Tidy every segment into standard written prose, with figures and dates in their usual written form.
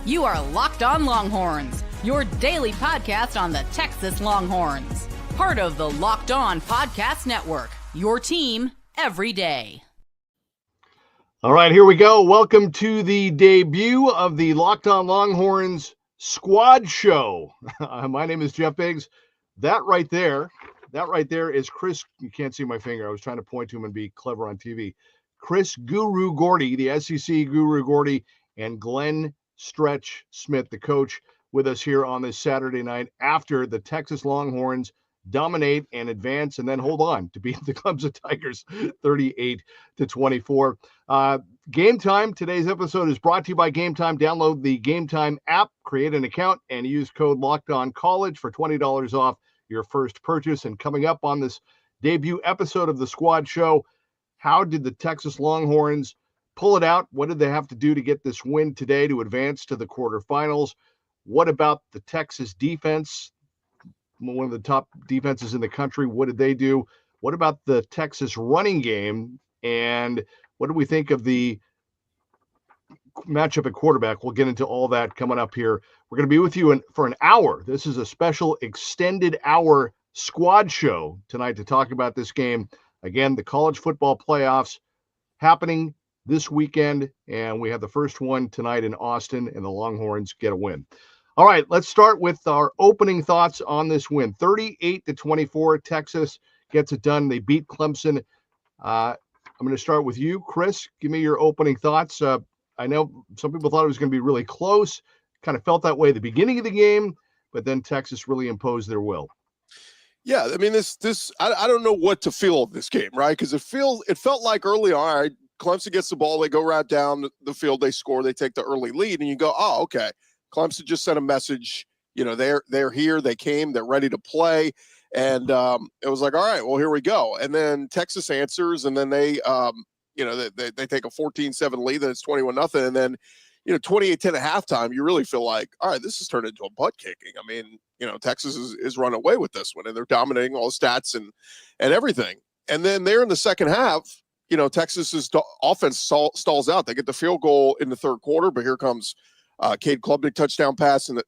You are Locked On Longhorns, your daily podcast on the Texas Longhorns. Part of the Locked On Podcast Network, your team every day. All right, here we go. Welcome to the debut of the Locked On Longhorns Squad Show. My name is Jeff Biggs. That right there is Chris. You can't see my finger. I was trying to point to him and be clever on TV. Chris Guru Gordy, the SEC Guru Gordy, and Glenn Stretch Smith, the coach, with us here on this Saturday night after the Texas Longhorns dominate and advance and then hold on to beat the Clemson Tigers 38-24. Game Time. Today's episode is brought to you by Game Time. Download the Game Time app, create an account, and use code LOCKEDONCollege for $20 off your first purchase. And coming up on this debut episode of the Squad Show, how did the Texas Longhorns pull it out? What did they have to do to get this win today to advance to the quarterfinals? What about the Texas defense? One of the top defenses in the country. What did they do? What about the Texas running game? And what do we think of the matchup at quarterback? We'll get into all that coming up here. We're going to be with you for an hour. This is a special extended hour squad show tonight to talk about this game. Again, the college football playoffs happening this weekend, and we have the first one tonight in Austin, and the Longhorns get a win. All right, let's start with our opening thoughts on this win. 38-24, Texas gets it done. They beat Clemson. I'm going to start with you, Chris. Give me your opening thoughts. I know some people thought it was going to be really close. Kind of felt that way at the beginning of the game, but then Texas really imposed their will. Yeah, I mean, I don't know what to feel of this game, right? Because it felt like early on, all right, Clemson gets the ball, they go right down the field, they score, they take the early lead, and you go, oh, okay. Clemson just sent a message, they're here, they came, they're ready to play, and it was like, all right, well, here we go. And then Texas answers, and then they take a 14-7 lead, then it's 21-0, and then 28-10 at halftime. You really feel like, all right, this has turned into a butt kicking. I mean, Texas is run away with this one, and they're dominating all the stats and everything. And then there in the second half, Texas's offense stalls out. They get the field goal in the third quarter, but here comes Cade Klubnik touchdown pass in the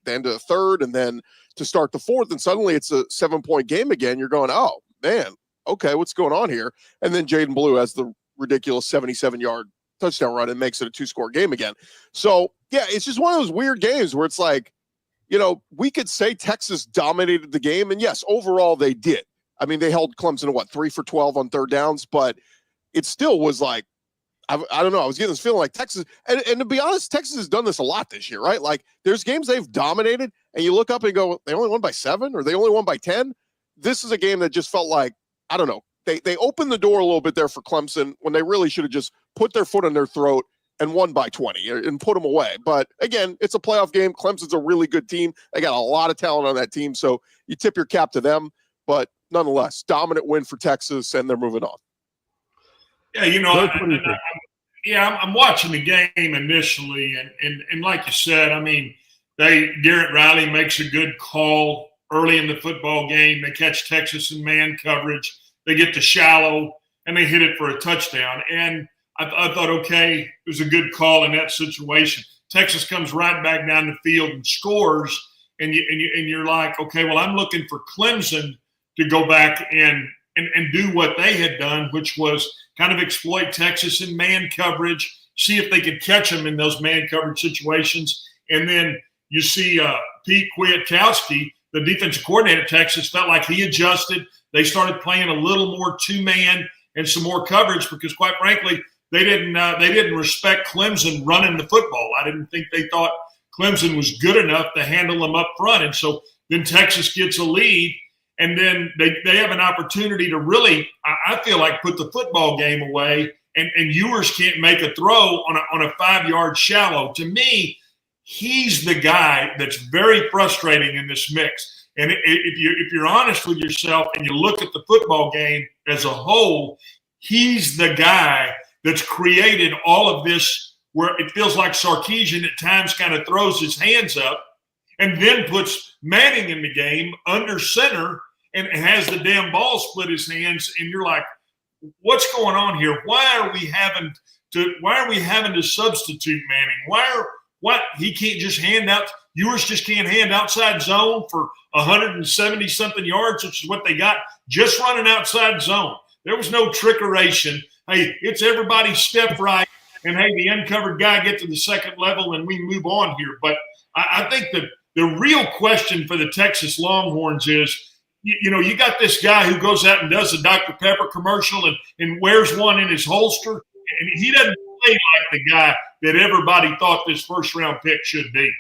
end of the third, and then to start the fourth, and suddenly it's a 7-point game again. You're going, oh man, okay, what's going on here? And then Jaden Blue has the ridiculous 77-yard touchdown run and makes it a 2-score game again. So yeah, it's just one of those weird games where it's like, we could say Texas dominated the game, and yes, overall they did. I mean, they held Clemson to 3 for 12 on third downs, but it still was like, I don't know. I was getting this feeling like Texas, and to be honest, Texas has done this a lot this year, right? Like there's games they've dominated, and you look up and go, they only won by 7, or they only won by 10. This is a game that just felt like, I don't know. They opened the door a little bit there for Clemson when they really should have just put their foot in their throat and won by 20 and put them away. But again, it's a playoff game. Clemson's a really good team. They got a lot of talent on that team, so you tip your cap to them. But nonetheless, dominant win for Texas, and they're moving on. Yeah, I'm watching the game initially, and like you said, I mean, Garrett Riley makes a good call early in the football game. They catch Texas in man coverage. They get to shallow, and they hit it for a touchdown. And I thought, okay, it was a good call in that situation. Texas comes right back down the field and scores, and you're like, okay, well, I'm looking for Clemson to go back and do what they had done, which was kind of exploit Texas in man coverage, see if they could catch them in those man coverage situations. And then you see Pete Kwiatkowski, the defensive coordinator at Texas, felt like he adjusted. They started playing a little more two-man and some more coverage because, quite frankly, they didn't respect Clemson running the football. I didn't think they thought Clemson was good enough to handle them up front. And so then Texas gets a lead, and then they have an opportunity to really, I feel like, put the football game away, and Ewers can't make a throw on a 5-yard shallow. To me, he's the guy that's very frustrating in this mix. And if you're honest with yourself and you look at the football game as a whole, he's the guy that's created all of this where it feels like Sarkisian at times kind of throws his hands up and then puts Manning in the game under center and has the damn ball split his hands. And you're like, what's going on here? Why are we having to substitute Manning? What? He can't just hand out – Ewers just can't hand outside zone for 170-something yards, which is what they got, just running outside zone. There was no trickeration. Hey, it's everybody step right, and, hey, the uncovered guy get to the second level and we move on here. But I think that the real question for the Texas Longhorns is, you got this guy who goes out and does a Dr. Pepper commercial and wears one in his holster, and he doesn't play like the guy that everybody thought this first-round pick should be.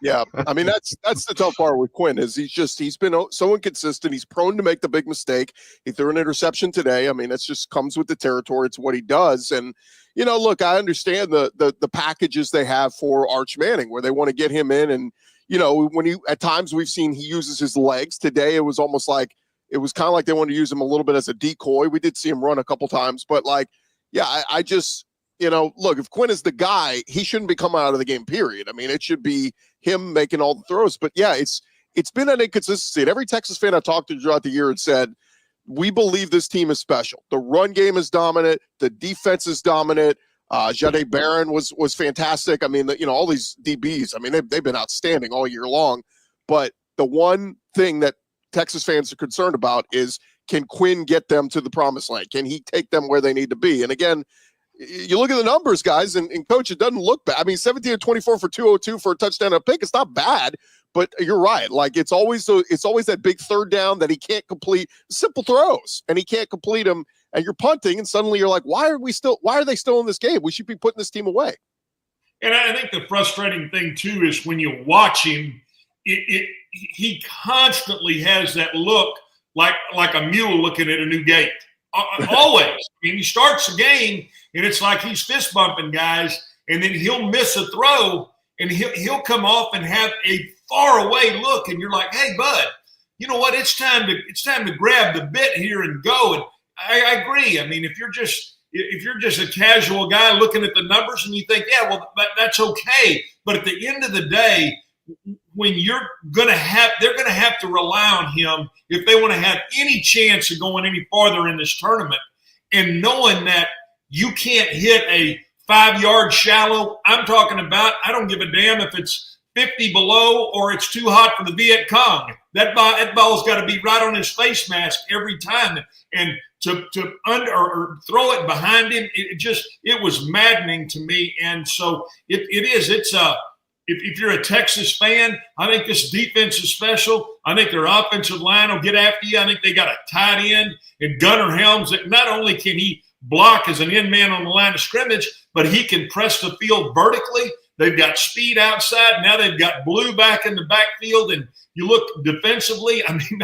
Yeah, I mean that's the tough part with Quinn is he's been so inconsistent. He's prone to make the big mistake. He threw an interception today. I mean, that's just comes with the territory. It's what he does. And look, I understand the packages they have for Arch Manning where they want to get him in. And at times we've seen he uses his legs. Today it was kind of like they wanted to use him a little bit as a decoy. We did see him run a couple times, but I just. Look, if Quinn is the guy, he shouldn't be coming out of the game, period. I mean, it should be him making all the throws. But, yeah, it's been an inconsistency. And every Texas fan I talked to throughout the year had said, we believe this team is special. The run game is dominant. The defense is dominant. Jahdae Barron was fantastic. I mean, all these DBs, I mean, they've been outstanding all year long. But the one thing that Texas fans are concerned about is, can Quinn get them to the promised land? Can he take them where they need to be? And, again, you look at the numbers, guys, and Coach, it doesn't look bad. I mean, 17 of 24 for 202 for a touchdown and a pick. It's not bad, but you're right. It's always that big third down that he can't complete simple throws, and he can't complete them. And you're punting, and suddenly you're like, why are they still in this game? We should be putting this team away. And I think the frustrating thing too is when you watch him, he constantly has that look like a mule looking at a new gate. Always. I mean, he starts the game, and it's like he's fist bumping guys, and then he'll miss a throw, and he'll come off and have a far away look, and you're like, hey, bud, you know what? It's time to grab the bit here and go. And I agree. I mean, if you're just a casual guy looking at the numbers and you think, yeah, well, that's okay. But at the end of the day, when they're going to have to rely on him if they want to have any chance of going any farther in this tournament, and knowing that you can't hit a 5-yard shallow. I'm talking about, I don't give a damn if it's 50 below or it's too hot for the Viet Cong. That ball's got to be right on his face mask every time. And to under or throw it behind him, it was maddening to me. And so if you're a Texas fan, I think this defense is special. I think their offensive line will get after you. I think they got a tight end in Gunnar Helms that not only can he block as an end man on the line of scrimmage, but he can press the field vertically. They've got speed outside. Now they've got Blue back in the backfield. And you look defensively, I mean,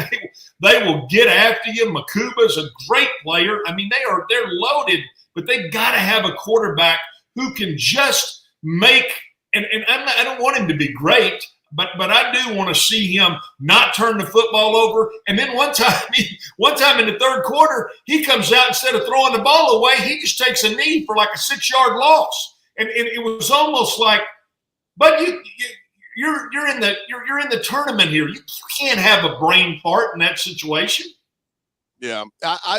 they will get after you. Makuba's a great player. I mean, they're loaded, but they've got to have a quarterback who can just make – and I don't want him to be great, but I do want to see him not turn the football over. And then one time in the third quarter, he comes out, instead of throwing the ball away, he just takes a knee for like a 6-yard loss. And it was almost like, but you're in the tournament here. You can't have a brain fart in that situation. Yeah,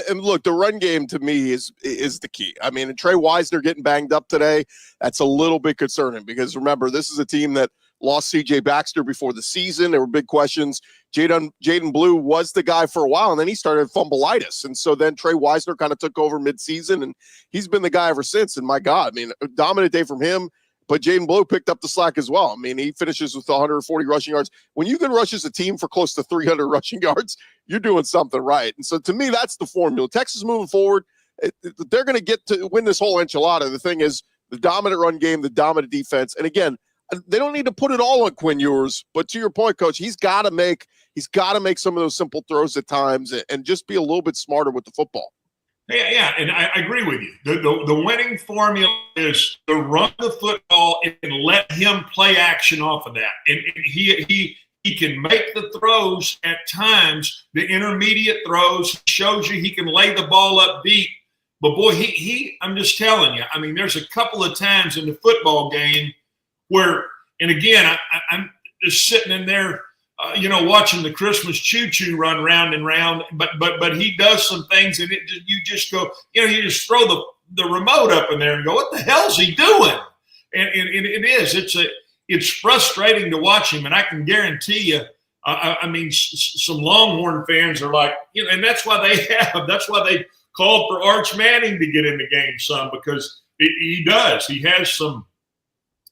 and look, the run game to me is the key. I mean, and Trey Wisner getting banged up today, that's a little bit concerning because remember, this is a team that lost C.J. Baxter before the season. There were big questions. Jaden Blue was the guy for a while, and then he started fumbleitis. And so then Trey Wisner kind of took over midseason, and he's been the guy ever since. And my God, I mean, a dominant day from him. But Jaden Blue picked up the slack as well. I mean, he finishes with 140 rushing yards. When you can rush as a team for close to 300 rushing yards, you're doing something right. And so to me, that's the formula. Texas moving forward, they're going to get to win this whole enchilada. The thing is the dominant run game, the dominant defense. And again, they don't need to put it all on Quinn Ewers. But to your point, Coach, he's got to make some of those simple throws at times and just be a little bit smarter with the football. Yeah, and I agree with you. The winning formula is to run the football and let him play action off of that. And he can make the throws at times, the intermediate throws, shows you he can lay the ball up deep. But, boy, I'm just telling you, I mean, there's a couple of times in the football game where, and again, I'm just sitting in there, watching the Christmas choo-choo run round and round, but he does some things, and you just go, you just throw the remote up in there and go, what the hell's he doing? And it is. It's frustrating to watch him, and I can guarantee you. I mean, some Longhorn fans are like, and that's why they called for Arch Manning to get in the game some, because he does. He has some,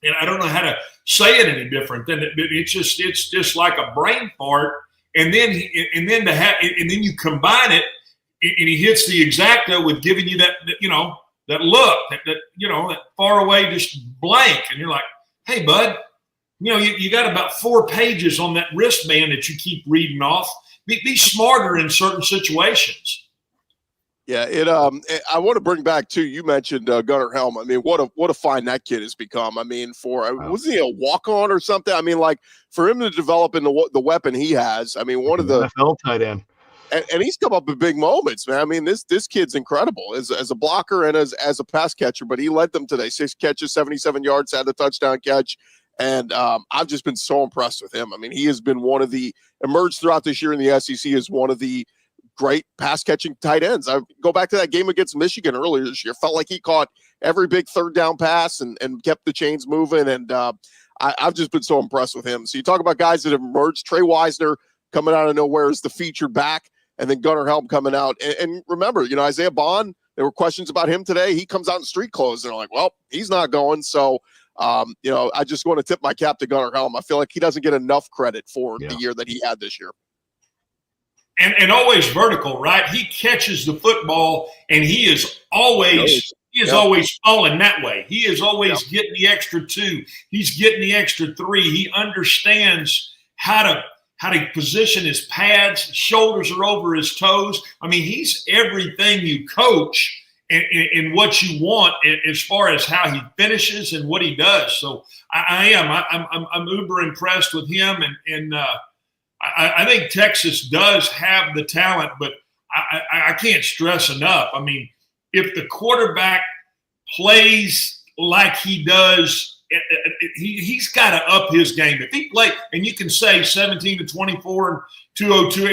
and I don't know how to say it any different than it's just like a brain fart. And then you combine it, and he hits the exacto with giving you that look, that far away, just blank, and you're like, hey, bud. You got about 4 pages on that wristband that you keep reading off. Be smarter in certain situations. Yeah, I want to bring back too. You mentioned Gunnar Helm. I mean, what a find that kid has become. I mean, wasn't he a walk-on or something? I mean, like for him to develop into the weapon he has. I mean, one of the NFL tight end. And he's come up in big moments, man. I mean, this kid's incredible as a blocker and as a pass catcher. But he led them today. 6 catches, 77 yards, had the touchdown catch. And I've just been so impressed with him. I mean, he has been emerged throughout this year in the SEC as one of the great pass-catching tight ends. I go back to that game against Michigan earlier this year. Felt like he caught every big third down pass and kept the chains moving. And I've just been so impressed with him. So you talk about guys that have emerged. Trey Wisner coming out of nowhere is the featured back, and then Gunnar Helm coming out. And remember, Isaiah Bond, there were questions about him today. He comes out in street clothes, and they're like, well, he's not going. So I just want to tip my cap to Gunnar Helm. I feel like he doesn't get enough credit for the year that he had this year. And always vertical, right? He catches the football, and he is always always falling that way. He is always getting the extra 2. He's getting the extra 3. He understands how to position his pads. Shoulders are over his toes. I mean, he's everything you coach and what you want as far as how he finishes and what he does. So I'm uber impressed with him, and I think Texas does have the talent, but I can't stress enough. I mean, if the quarterback plays like he does, he's got to up his game. If he play, and you can say 17 to 24 and 202,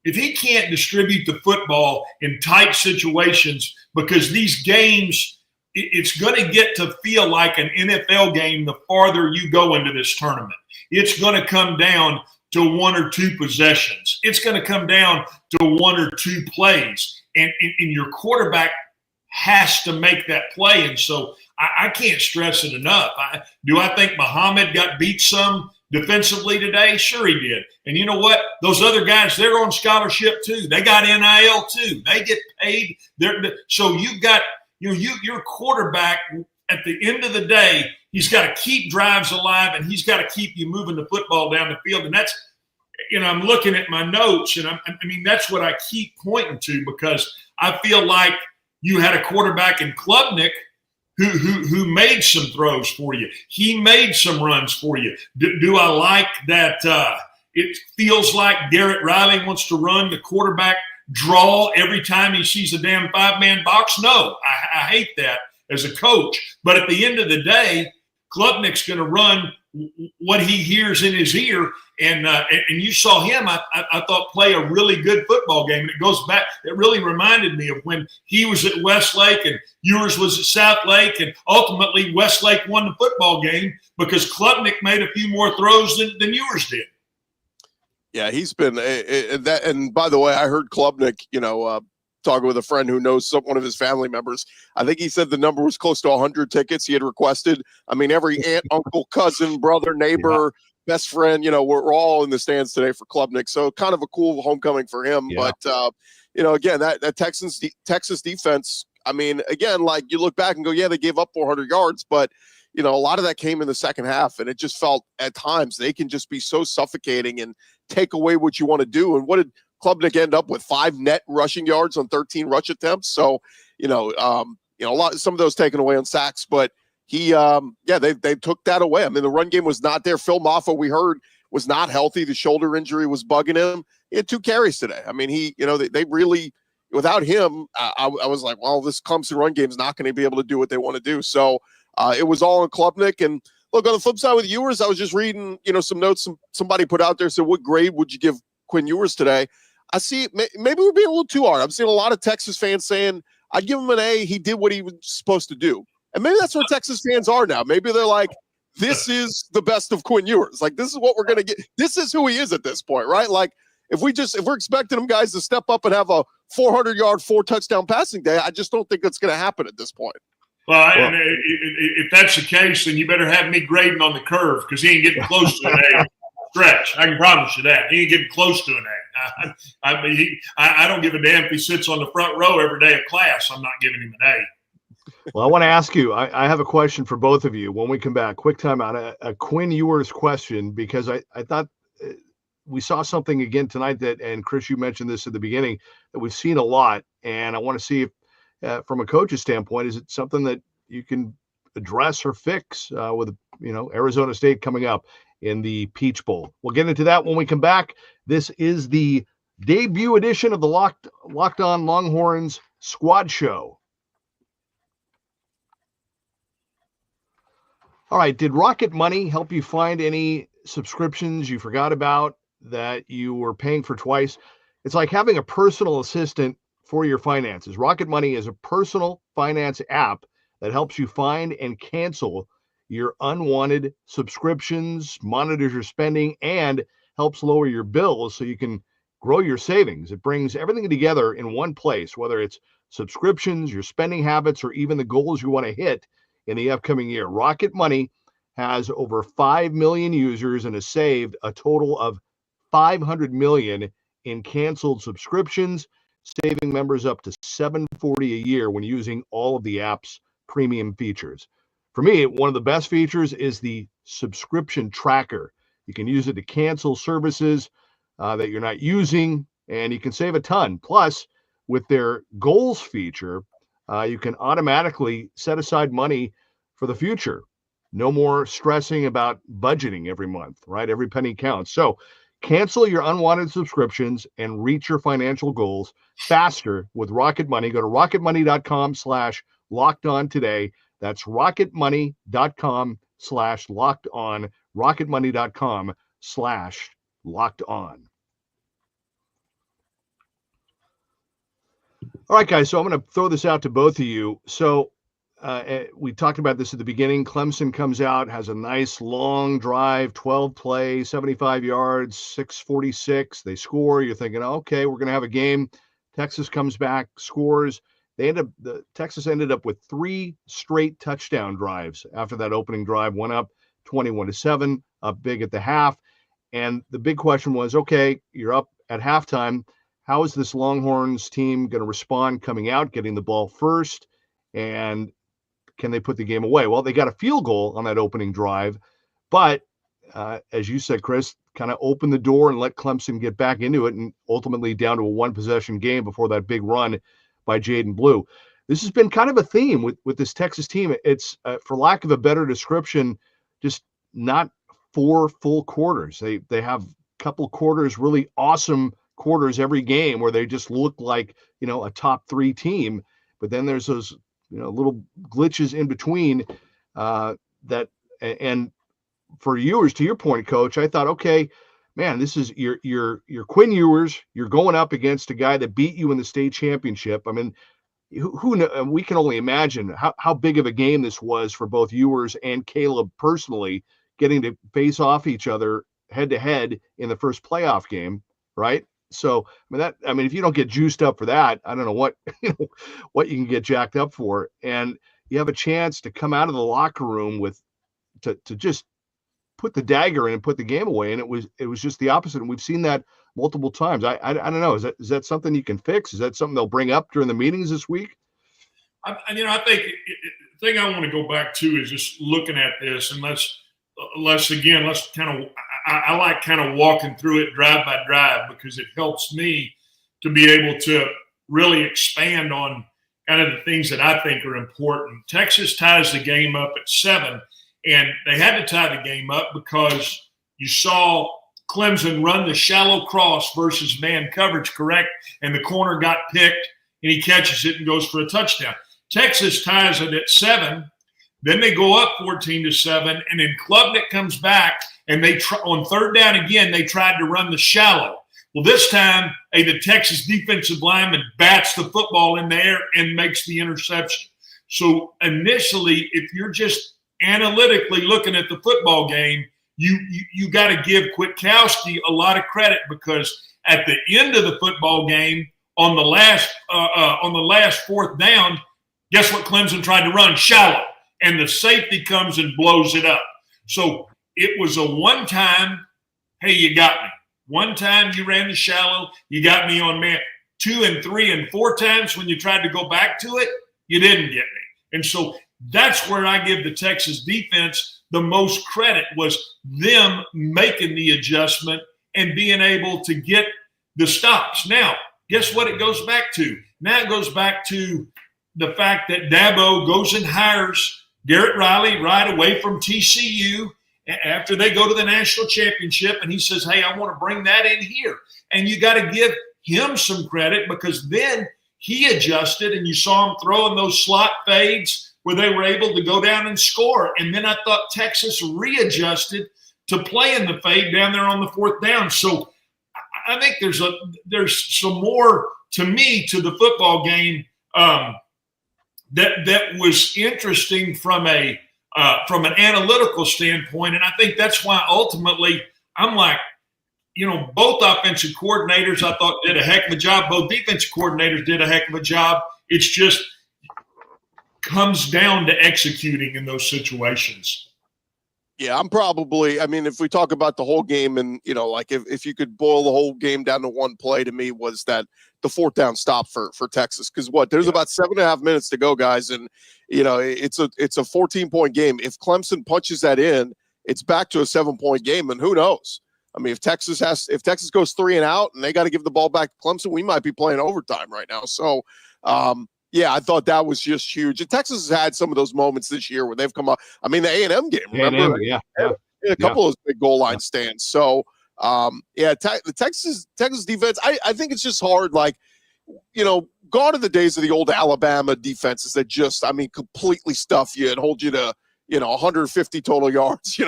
if he can't distribute the football in tight situations, because these games, it's going to get to feel like an NFL game the farther you go into this tournament. It's going to come down to 1 or 2 possessions. It's going to come down to 1 or 2 plays. And your quarterback has to make that play. And so I can't stress it enough. Do I think Muhammad got beat some defensively today? Sure he did. And you know what? Those other guys, they're on scholarship too. They got NIL too. They get paid. So you've got your quarterback at the end of the day, he's got to keep drives alive, and he's got to keep you moving the football down the field. And that's, I'm looking at my notes, and that's what I keep pointing to, because I feel like you had a quarterback in Klubnik who made some throws for you. He made some runs for you. Do I like that? It feels like Garrett Riley wants to run the quarterback draw every time he sees a damn 5-man box? No, I hate that as a coach. But at the end of the day, Klubnik's going to run what he hears in his ear. And you saw him, I thought, play a really good football game. And it goes back, it really reminded me of when he was at Westlake and Ewers was at South Lake, and ultimately Westlake won the football game because Klubnik made a few more throws than Ewers did. Yeah, he's been that. And by the way, I heard Klubnik, talking with a friend who knows one of his family members. I think he said the number was close to 100 tickets he had requested. I mean, every aunt, uncle, cousin, brother, neighbor, best friend, we're all in the stands today for Klubnik. So kind of a cool homecoming for him. Yeah. But, again, that Texas defense, I mean, again, like you look back and go, yeah, they gave up 400 yards, but a lot of that came in the second half, and it just felt at times they can just be so suffocating and take away what you want to do. And what did Klubnik end up with? 5 net rushing yards on 13 rush attempts. So, some of those taken away on sacks, but he, they took that away. I mean, the run game was not there. Phil Maffa, we heard, was not healthy. The shoulder injury was bugging him. He had 2 carries today. I mean, they really, without him, I was like, well, this Clemson run game is not going to be able to do what they want to do. So it was all on Klubnik. And look, on the flip side with Ewers, I was just reading, some notes somebody put out there. So what grade would you give Quinn Ewers today? I see maybe we're being a little too hard. I'm seeing a lot of Texas fans saying I'd give him an A. He did what he was supposed to do. And maybe that's where Texas fans are now. Maybe they're like, this is the best of Quinn Ewers. Like, this is what we're going to get. This is who he is at this point, right? Like, if we're expecting them guys to step up and have a 400-yard, 4-touchdown passing day, I just don't think that's going to happen at this point. Well, and if that's the case, then you better have me grading on the curve because he ain't getting close to an A stretch. I can promise you that. He ain't getting close to an A. I don't give a damn if he sits on the front row every day of class. I'm not giving him an A. Well, I want to ask you, I have a question for both of you when we come back. Quick timeout, a Quinn Ewers question, because I thought we saw something again tonight that, and Chris, you mentioned this at the beginning, that we've seen a lot. And I want to see if, from a coach's standpoint, is it something that you can address or fix with, Arizona State coming up in the Peach Bowl? We'll get into that when we come back. This is the debut edition of the Locked On Longhorns Squad Show. All right, did Rocket Money help you find any subscriptions you forgot about that you were paying for twice? It's like having a personal assistant for your finances. Rocket Money is a personal finance app that helps you find and cancel your unwanted subscriptions, monitors your spending, and helps lower your bills so you can grow your savings. It brings everything together in one place, whether it's subscriptions, your spending habits, or even the goals you want to hit in the upcoming year. Rocket Money has over 5 million users and has saved a total of $500 million in canceled subscriptions, saving members up to $740 a year when using all of the app's premium features. For me, one of the best features is the subscription tracker. You can use it to cancel services that you're not using, and you can save a ton. Plus, with their goals feature, you can automatically set aside money for the future. No more stressing about budgeting every month, right? Every penny counts. So cancel your unwanted subscriptions and reach your financial goals faster with Rocket Money. Go to rocketmoney.com/lockedon today. That's rocketmoney.com/lockedon. rocketmoney.com/lockedon. All right, guys, so I'm going to throw this out to both of you. So we talked about this at the beginning. Clemson comes out, has a nice long drive, 12 play, 75 yards, 6:46. They score. You're thinking, okay, we're going to have a game. Texas comes back, scores. Texas ended up with 3 straight touchdown drives after that opening drive. One up 21-7, up big at the half. And the big question was, okay, you're up at halftime. How is this Longhorns team going to respond coming out, getting the ball first? And can they put the game away? Well, they got a field goal on that opening drive, but as you said, Chris, kind of open the door and let Clemson get back into it, and ultimately down to a 1-possession game before that big run by Jaden Blue. This has been kind of a theme with this Texas team. It's, for lack of a better description, just not 4 full quarters. They have a couple quarters, really awesome quarters every game where they just look like, a top 3 team. But then there's those, little glitches in between that. And for Ewers, to your point, Coach, I thought, okay, man, this is your Quinn Ewers. You're going up against a guy that beat you in the state championship. I mean, who we can only imagine how big of a game this was for both Ewers and Caleb personally, getting to face off each other head to head in the first playoff game, right? So, I mean, if you don't get juiced up for that, I don't know what what you can get jacked up for. And you have a chance to come out of the locker room to just put the dagger in and put the game away. And it was just the opposite. And we've seen that multiple times. I don't know. Is that something you can fix? Is that something they'll bring up during the meetings this week? I think the thing I want to go back to is just looking at this, and let's kind of. I like kind of walking through it drive by drive because it helps me to be able to really expand on kind of the things that I think are important. Texas ties the game up at 7, and they had to tie the game up because you saw Clemson run the shallow cross versus man coverage, correct? And the corner got picked, and he catches it and goes for a touchdown. Texas ties it at 7. Then they go up 14-7, and then Klubnik comes back, and on third down again, they tried to run the shallow. Well, this time, the Texas defensive lineman bats the football in the air and makes the interception. So initially, if you're just analytically looking at the football game, you got to give Kwiatkowski a lot of credit, because at the end of the football game, on the last fourth down, guess what Clemson tried to run? Shallow. And the safety comes and blows it up. So it was a one-time, hey, you got me. One time you ran the shallow, you got me on man. 2 and 3 and 4 times when you tried to go back to it, you didn't get me. And so that's where I give the Texas defense the most credit, was them making the adjustment and being able to get the stops. Now, guess what it goes back to? Now it goes back to the fact that Dabo goes and hires Garrett Riley right away from TCU after they go to the national championship, and he says, hey, I want to bring that in here. And you got to give him some credit, because then he adjusted, and you saw him throwing those slot fades where they were able to go down and score. And then I thought Texas readjusted to playing the fade down there on the fourth down. So I think there's some more, to me, to the football game that was interesting from an analytical standpoint. And I think that's why ultimately I'm like, both offensive coordinators I thought did a heck of a job. Both defensive coordinators did a heck of a job. It's just comes down to executing in those situations. Yeah, if we talk about the whole game, and, like if you could boil the whole game down to one play, to me, was that the fourth down stop for Texas. Because there's about 7.5 minutes to go, guys. And, it's a 14-point game. If Clemson punches that in, it's back to a 7-point game. And who knows? I mean, if Texas goes 3 and out and they got to give the ball back to Clemson, we might be playing overtime right now. So, yeah, I thought that was just huge. And Texas has had some of those moments this year where they've come up. I mean, the A&M game, remember? Yeah. A couple of those big goal line stands. So, the Texas defense, I think it's just hard. Like, gone are the days of the old Alabama defenses that just, completely stuff you and hold you to, 150 total yards.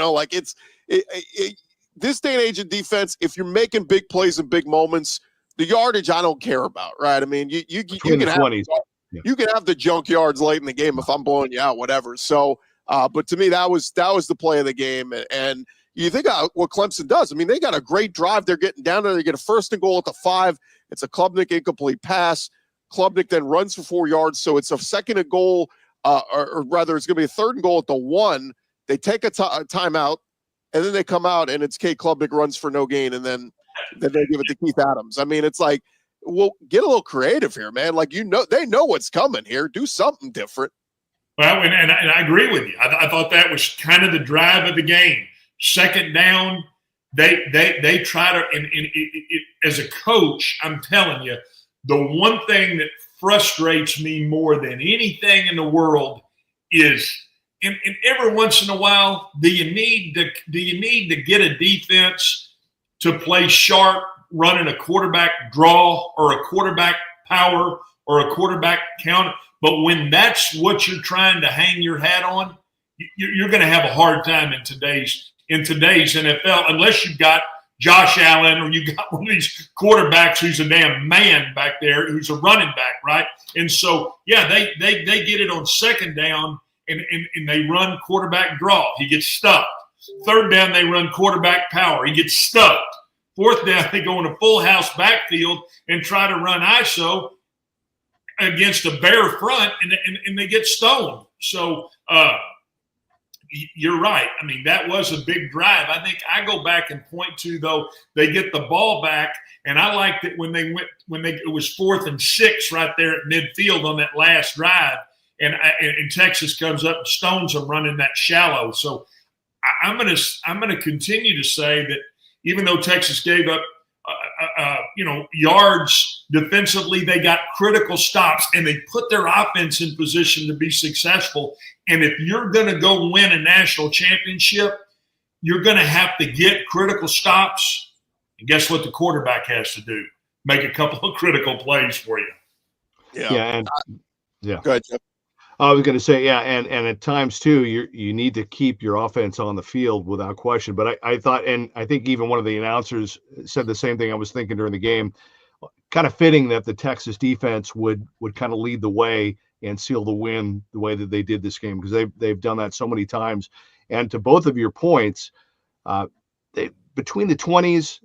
This day and age of defense, if you're making big plays and big moments, the yardage I don't care about, right? I mean, you can have 20s. You can have the junk yards late in the game if I'm blowing you out, whatever. So, but to me, that was the play of the game. And you think of what Clemson does. I mean, they got a great drive. They're getting down there. They get a 1st and goal at the 5. It's a Klubnik incomplete pass. Klubnik then runs for 4 yards. So it's a 2nd and goal, or rather, it's going to be a 3rd and goal at the 1. They take a timeout, and then they come out, and it's Kate Klubnik runs for no gain, and then they give it to Keith Adams. I mean, it's like, well, get a little creative here, man. Like, they know what's coming here. Do something different. Well, and I agree with you. I thought that was kind of the drive of the game. 2nd down, they try to. And as a coach, I'm telling you, the one thing that frustrates me more than anything in the world is, and every once in a while, do you need to get a defense to play sharp, running a quarterback draw or a quarterback power or a quarterback counter? But when that's what you're trying to hang your hat on, you're going to have a hard time in today's NFL, unless you've got Josh Allen or you got one of these quarterbacks who's a damn man back there, who's a running back, right? And so, yeah, they get it on 2nd down and they run quarterback draw. He gets stuffed. 3rd down, they run quarterback power. He gets stuffed. 4th down, they go in a full house backfield and try to run ISO against a bare front, and they get stoned. So you're right. I mean, that was a big drive. I think I go back and point to, though, they get the ball back, and I liked it when it was 4th and 6 right there at midfield on that last drive, and Texas comes up and stones them running that shallow. So I'm gonna continue to say that even though Texas gave up yards defensively, they got critical stops and they put their offense in position to be successful. And if you're going to go win a national championship, you're going to have to get critical stops. And guess what the quarterback has to do? Make a couple of critical plays for you. Yeah. Go ahead, Jeff. I was going to say, and at times too, you need to keep your offense on the field without question. But I thought, and I think even one of the announcers said the same thing I was thinking during the game, kind of fitting that the Texas defense would kind of lead the way and seal the win the way that they did this game, because they've done that so many times. And to both of your points, they between the 20s,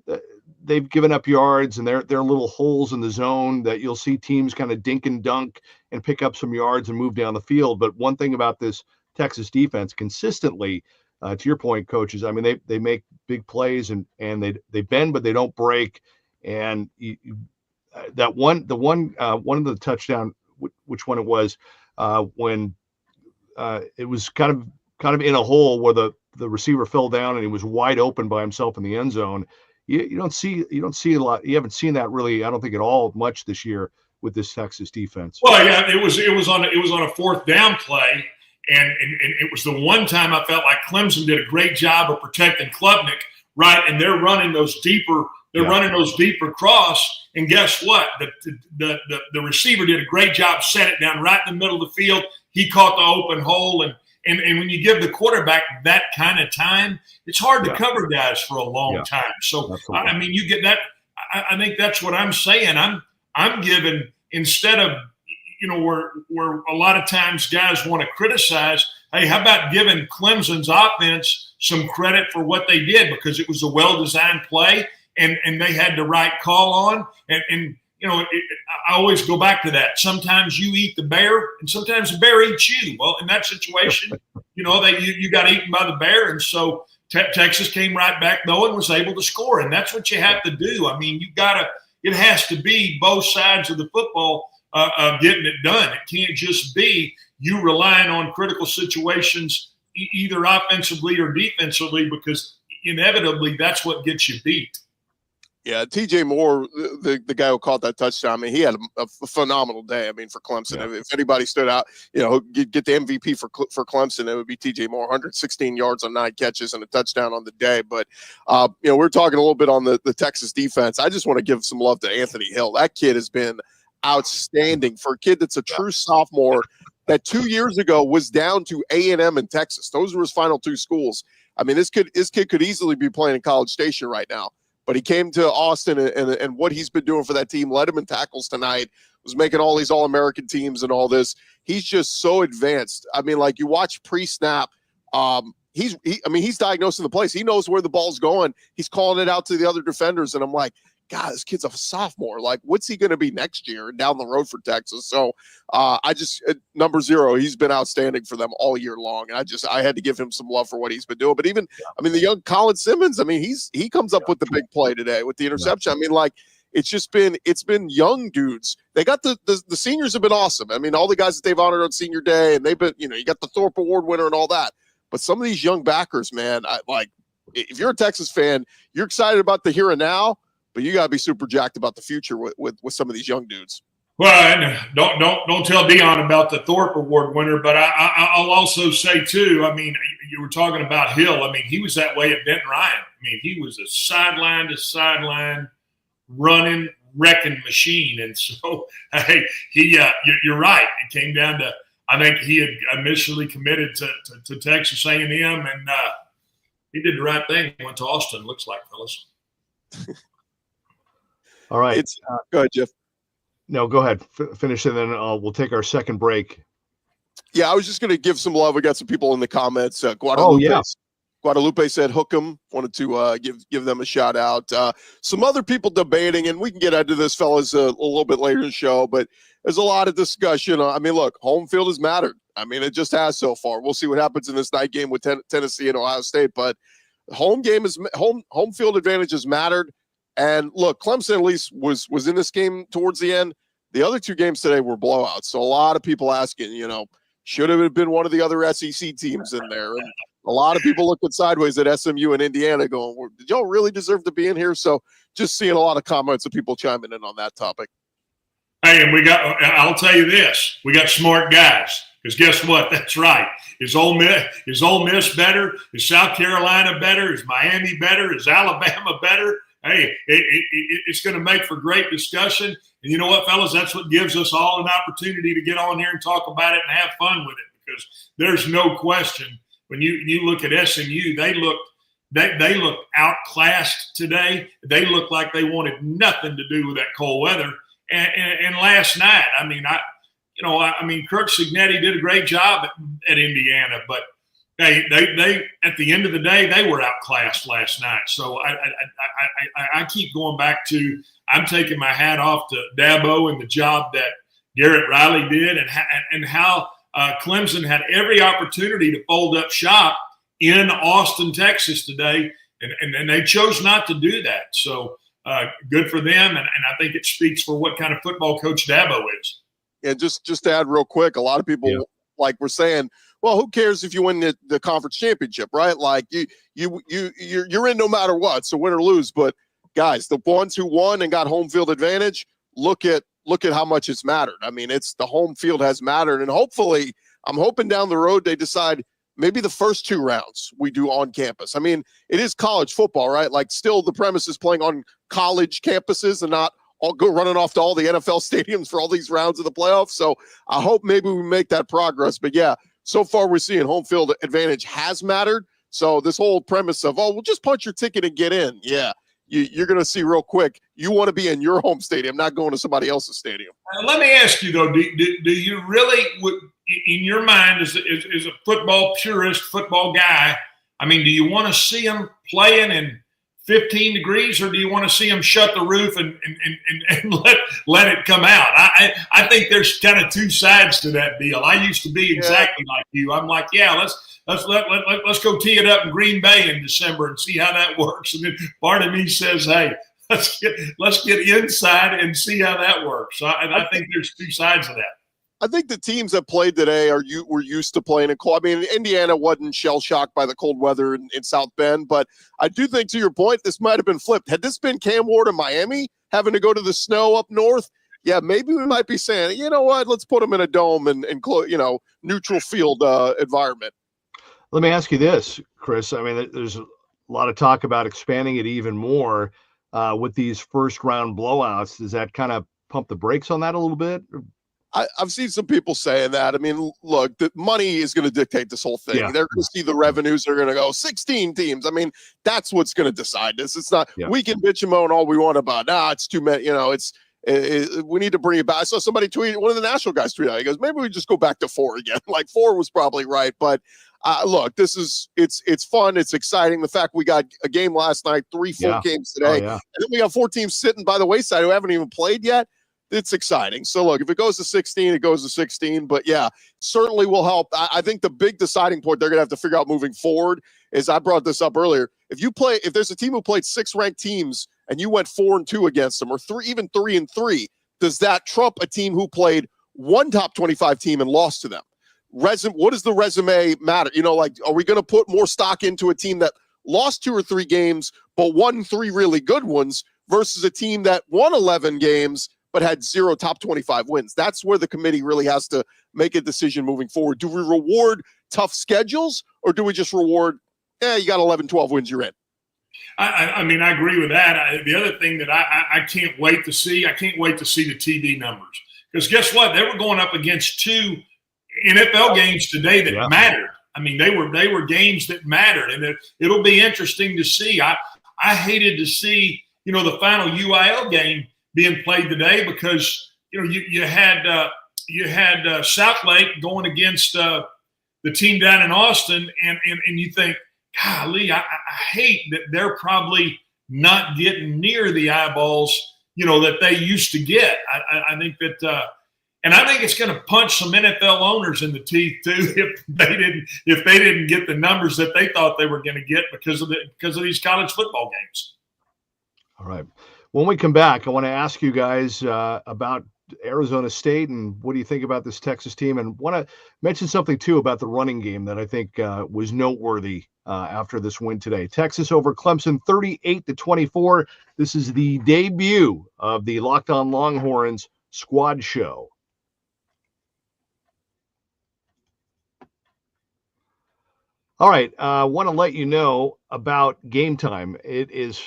they've given up yards, and there are little holes in the zone that you'll see teams kind of dink and dunk and pick up some yards and move down the field. But one thing about this Texas defense consistently, to your point, coaches, I mean, they make big plays and they bend, but they don't break. And one of the touchdown, which one it was, when it was kind of in a hole where the receiver fell down and he was wide open by himself in the end zone. You don't see a lot. You haven't seen that really, I don't think, at all much this year with this Texas defense. Well, yeah, it was on a fourth down play, and it was the one time I felt like Clemson did a great job of protecting Klubnik, right? And they're running those deeper. Running those deeper cross, and guess what? The receiver did a great job, set it down right in the middle of the field. He caught the open hole, and when you give the quarterback that kind of time, it's hard to cover guys for a long time. So absolutely. I mean, you get that. I think that's what I'm saying. I'm giving, instead of where a lot of times guys want to criticize. Hey, how about giving Clemson's offense some credit for what they did, because it was a well-designed play. And they had the right call on. And I always go back to that. Sometimes you eat the bear, and sometimes the bear eats you. Well, in that situation, you got eaten by the bear. And so Texas came right back, though, and was able to score. And that's what you have to do. I mean, it has to be both sides of the football getting it done. It can't just be you relying on critical situations, either offensively or defensively, because inevitably that's what gets you beat. Yeah, T.J. Moore, the guy who caught that touchdown, I mean, he had a phenomenal day. I mean, for Clemson, if anybody stood out, get the MVP for Clemson, it would be T.J. Moore, 116 yards on 9 catches and a touchdown on the day. But we're talking a little bit on the Texas defense. I just want to give some love to Anthony Hill. That kid has been outstanding for a kid that's a true sophomore that 2 years ago was down to A&M in Texas. Those were his final 2 schools. I mean, this kid could easily be playing in College Station right now. But he came to Austin, and what he's been doing for that team, led him in tackles tonight, was making all these All-American teams and all this. He's just so advanced. I mean, like, you watch pre-snap, he's diagnosing the plays. He knows where the ball's going. He's calling it out to the other defenders, and I'm like, God, this kid's a sophomore. Like, what's he going to be next year down the road for Texas? So number 0, he's been outstanding for them all year long. And I had to give him some love for what he's been doing. But even, the young Colin Simmons, he comes up with the big play today with the interception. I mean, like, it's been young dudes. They got the seniors have been awesome. I mean, all the guys that they've honored on senior day, and they've been, you got the Thorpe Award winner and all that. But some of these young backers, man, if you're a Texas fan, you're excited about the here and now, but you got to be super jacked about the future with some of these young dudes. Well, and don't tell Dion about the Thorpe Award winner, but I'll also say too. I mean, you were talking about Hill. I mean, he was that way at Denton Ryan. I mean, he was a sideline to sideline running wrecking machine, and so hey, you're right. It came down to, I think he had initially committed to Texas A&M, and he did the right thing. Went to Austin. Looks like, fellas. All right. Go ahead, Jeff. No, go ahead. Finish, and then we'll take our second break. Yeah, I was just going to give some love. We got some people in the comments. Guadalupe said hook 'em. Wanted to give them a shout out. Some other people debating, and we can get into this, fellas, a little bit later in the show, but there's a lot of discussion. I mean, look, home field has mattered. I mean, it just has so far. We'll see what happens in this night game with Tennessee and Ohio State, but home field advantage has mattered. And look, Clemson at least was in this game towards the end. The other 2 games today were blowouts. So a lot of people asking, should have been one of the other SEC teams in there. And a lot of people looking sideways at SMU and Indiana going, well, did y'all really deserve to be in here? So just seeing a lot of comments of people chiming in on that topic. Hey, and I'll tell you this, we got smart guys. Because guess what? That's right. Is Ole Miss better? Is South Carolina better? Is Miami better? Is Alabama better? Hey, it's going to make for great discussion. And you know what, fellas? That's what gives us all an opportunity to get on here and talk about it and have fun with it, because there's no question when you look at SMU, they look outclassed today. They look like they wanted nothing to do with that cold weather. And last night, I mean, I mean, Kirk Cignetti did a great job at Indiana, but they at the end of the day, they were outclassed last night. So I keep going back to, I'm taking my hat off to Dabo and the job that Garrett Riley did, and how Clemson had every opportunity to fold up shop in Austin, Texas today, and they chose not to do that. So good for them, and I think it speaks for what kind of football coach Dabo is. Yeah, just to add real quick, a lot of people like were saying, well, who cares if you win the conference championship, right? Like you're in no matter what, so win or lose. But guys, the ones who won and got home field advantage, look at how much it's mattered. I mean, it's the home field has mattered, and hopefully, I'm hoping down the road they decide maybe the first 2 rounds we do on campus. I mean, it is college football, right? Like, still the premise is playing on college campuses and not all go running off to all the NFL stadiums for all these rounds of the playoffs. So I hope maybe we make that progress. But yeah, so far we're seeing home field advantage has mattered. So this whole premise of, we'll just punch your ticket and get in. Yeah, you're going to see real quick. You want to be in your home stadium, not going to somebody else's stadium. Let me ask you, though, do you really, in your mind, as a football purist, football guy, I mean, do you want to see them playing in 15 degrees, or do you want to see them shut the roof and let it come out? I think there's kind of 2 sides to that deal. I used to be exactly like you. I'm like, let's go tee it up in Green Bay in December and see how that works. And then part of me says, hey, let's get inside and see how that works. So I think there's 2 sides of that. I think the teams that played today were used to playing in cold. I mean, Indiana wasn't shell-shocked by the cold weather in South Bend, but I do think, to your point, this might have been flipped. Had this been Cam Ward in Miami having to go to the snow up north, yeah, maybe we might be saying, you know what, let's put them in a dome and neutral field environment. Let me ask you this, Chris. I mean, there's a lot of talk about expanding it even more with these first-round blowouts. Does that kind of pump the brakes on that a little bit? I've seen some people saying that. I mean, look, the money is going to dictate this whole thing. Yeah. They're going to see the revenues. They're going to go 16 teams. I mean, that's what's going to decide this. It's not we can bitch and moan all we want about. It's too many. We need to bring it back. I saw somebody tweet, one of the national guys tweet out. He goes, maybe we just go back to 4 again. Like 4 was probably right, but look, it's fun. It's exciting. The fact we got a game last night, 3 full games today, and then we got 4 teams sitting by the wayside who haven't even played yet. It's exciting. So look, if it goes to 16, it goes to 16. But yeah, certainly will help. I think the big deciding point they're going to have to figure out moving forward is, I brought this up earlier. If there's a team who played 6 ranked teams and you went 4-2 against them, or 3-3, does that trump a team who played 1 top 25 team and lost to them? What does the resume matter? Are we going to put more stock into a team that lost 2 or 3 games but won 3 really good ones versus a team that won 11 games but had 0 top 25 wins? That's where the committee really has to make a decision moving forward. Do we reward tough schedules, or do we just reward, you got 11, 12 wins, you're in? I mean, I agree with that. The other thing that I can't wait to see, the TV numbers. Because guess what? They were going up against 2 NFL games today that mattered. I mean, they were games that mattered, and it'll be interesting to see. I hated to see, the final UIL game being played today, because you had Southlake going against the team down in Austin, and you think, golly, I hate that they're probably not getting near the eyeballs that they used to get. I think that, and I think it's going to punch some NFL owners in the teeth too if they didn't get the numbers that they thought they were going to get because of these college football games. All right. When we come back, I want to ask you guys about Arizona State and what do you think about this Texas team, and want to mention something too about the running game that I think was noteworthy after this win today. Texas over Clemson 38-24. This is the debut of the Locked On Longhorns Squad Show. All right, I want to let you know about Game Time. It is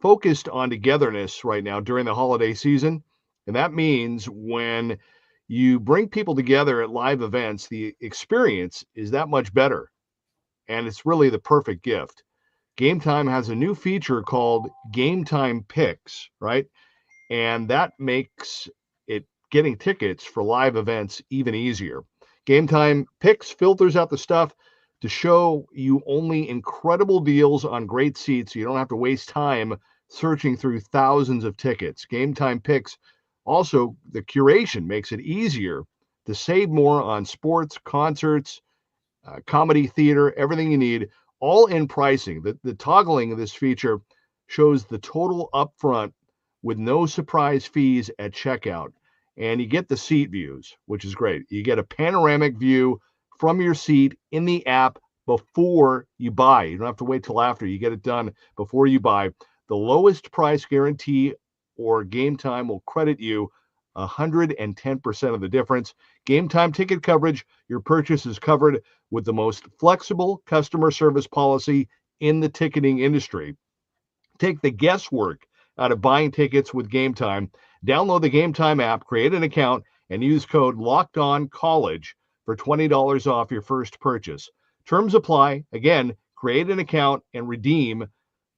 focused on togetherness right now during the holiday season. And that means when you bring people together at live events, the experience is that much better. And it's really the perfect gift. Game Time has a new feature called Game Time Picks, right? And that makes it getting tickets for live events even easier. Game Time Picks filters out the stuff to show you only incredible deals on great seats so you don't have to waste time searching through thousands of tickets. Game Time Picks also, the curation makes it easier to save more on sports, concerts, comedy, theater, everything you need, all in pricing. The toggling of this feature shows the total upfront with no surprise fees at checkout. And you get the seat views, which is great. You get a panoramic view from your seat in the app before you buy. You don't have to wait till after. You get it done before you buy. The lowest price guarantee or Game Time will credit you 110% of the difference. Game Time ticket coverage, your purchase is covered with the most flexible customer service policy in the ticketing industry. Take the guesswork out of buying tickets with Game Time. Download the Game Time app, create an account, and use code LOCKEDONCollege for $20 off your first purchase. Terms apply. Again, create an account and redeem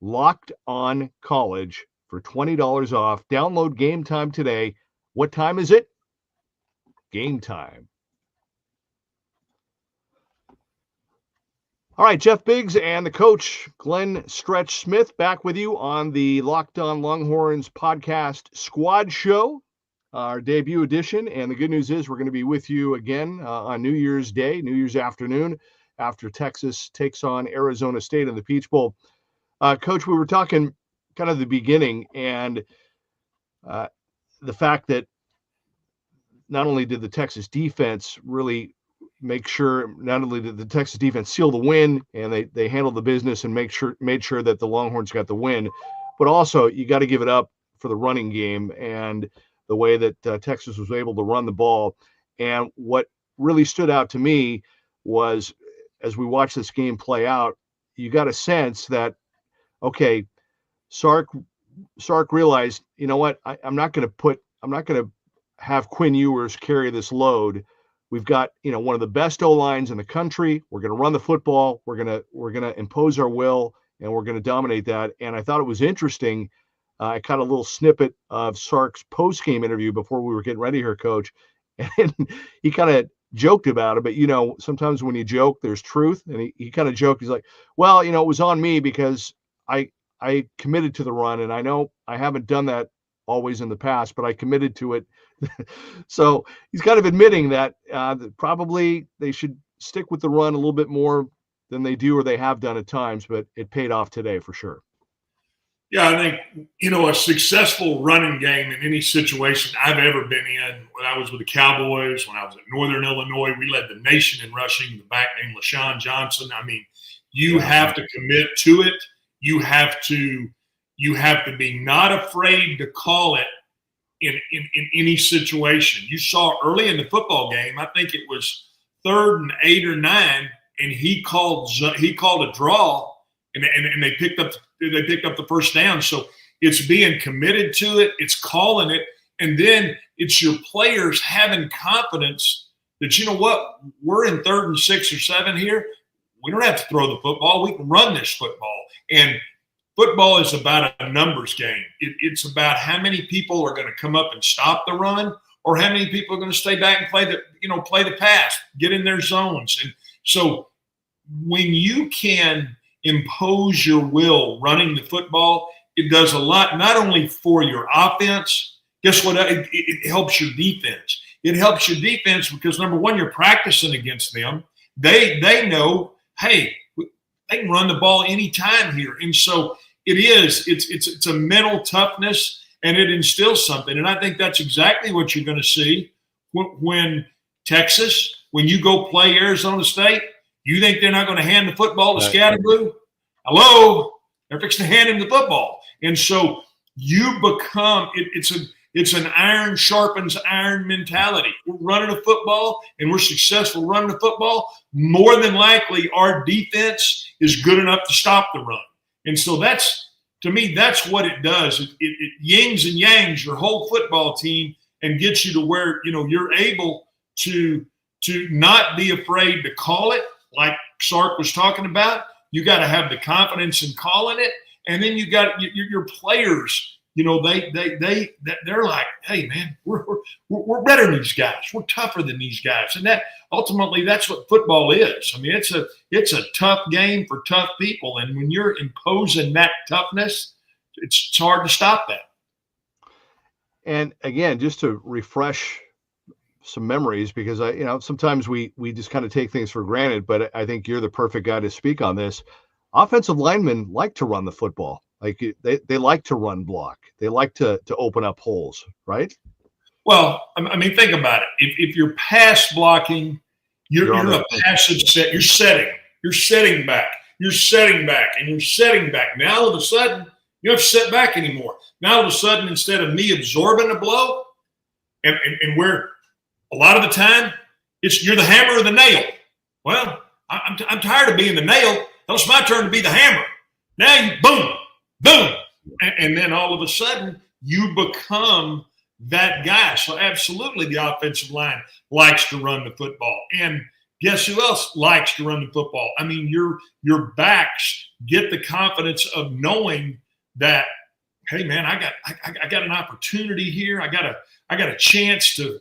Locked On College for $20 off. Download Game Time today. What time is it? Game time. All right, Jeff Biggs and the coach, Glenn Stretch Smith, back with you on the Locked On Longhorns podcast squad show, our debut edition. And the good news is we're going to be with you again on New Year's Day, New Year's afternoon, after Texas takes on Arizona State in the Peach Bowl. Coach, we were talking kind of the beginning and the fact that not only did the Texas defense really make sure, not only did the Texas defense seal the win and they handled the business and made sure that the Longhorns got the win, but also you got to give it up for the running game and the way that Texas was able to run the ball. And what really stood out to me was, as we watched this game play out, you got a sense that, okay, Sark realized, you know what, I'm not going to have Quinn Ewers carry this load. We've got, one of the best O-lines in the country. We're going to run the football. We're going to impose our will, and we're going to dominate that. And I thought it was interesting. I caught a little snippet of Sark's post-game interview before we were getting ready here, Coach, and he kind of joked about it. But, sometimes when you joke, there's truth. And he kind of joked. He's like, well, it was on me because I committed to the run, and I know I haven't done that always in the past, but I committed to it. So he's kind of admitting that probably they should stick with the run a little bit more than they do or they have done at times, but it paid off today for sure. Yeah, I think, a successful running game in any situation I've ever been in, when I was with the Cowboys, when I was at Northern Illinois, we led the nation in rushing, the back named LaShawn Johnson. I mean, you have to commit to it. You have to be not afraid to call it in any situation. You saw early in the football game, I think it was 3rd and 8 or 9, and he called a draw, and they picked up the first down. So it's being committed to it, it's calling it, and then it's your players having confidence that, you know what, we're in 3rd and 6 or 7 here. We don't have to throw the football. We can run this football. And football is about a numbers game. It's about how many people are going to come up and stop the run, or how many people are going to stay back and play the pass, get in their zones. And so when you can impose your will running the football, it does a lot, not only for your offense. Guess what? It helps your defense. It helps your defense because, number one, you're practicing against them. They know, hey, they can run the ball anytime here. And so it's a mental toughness, and it instills something. And I think that's exactly what you're going to see when Texas, when you go play Arizona State. You think they're not going to hand the football to Scatterboo? Hello? They're fixing to hand him the football. And so you become it's an iron sharpens iron mentality. We're running a football and we're successful running the football. More than likely, our defense is good enough to stop the run. And so to me, that's what it does. It yings and yangs your whole football team and gets you to where, you're able to not be afraid to call it, like Sark was talking about. You got to have the confidence in calling it. And then you got your players they're like, hey man, we're better than these guys. We're tougher than these guys, and that ultimately that's what football is. I mean, it's a tough game for tough people, and when you're imposing that toughness, it's hard to stop that. And again, just to refresh some memories, because sometimes we just kind of take things for granted, but I think you're the perfect guy to speak on this. Offensive linemen like to run the football. Like they like to run block. They like to open up holes, right? Well, I mean, think about it. If you're pass blocking, you're a passive set. You're setting back, and you're setting back. Now all of a sudden, you don't have to set back anymore. Now all of a sudden, instead of me absorbing a blow, and where a lot of the time you're the hammer or the nail. Well, I'm tired of being the nail. Now it's my turn to be the hammer. Now you boom. And then all of a sudden, you become that guy. So absolutely the offensive line likes to run the football. And guess who else likes to run the football? I mean, your backs get the confidence of knowing that, hey, man, I got an opportunity here. I got a chance to,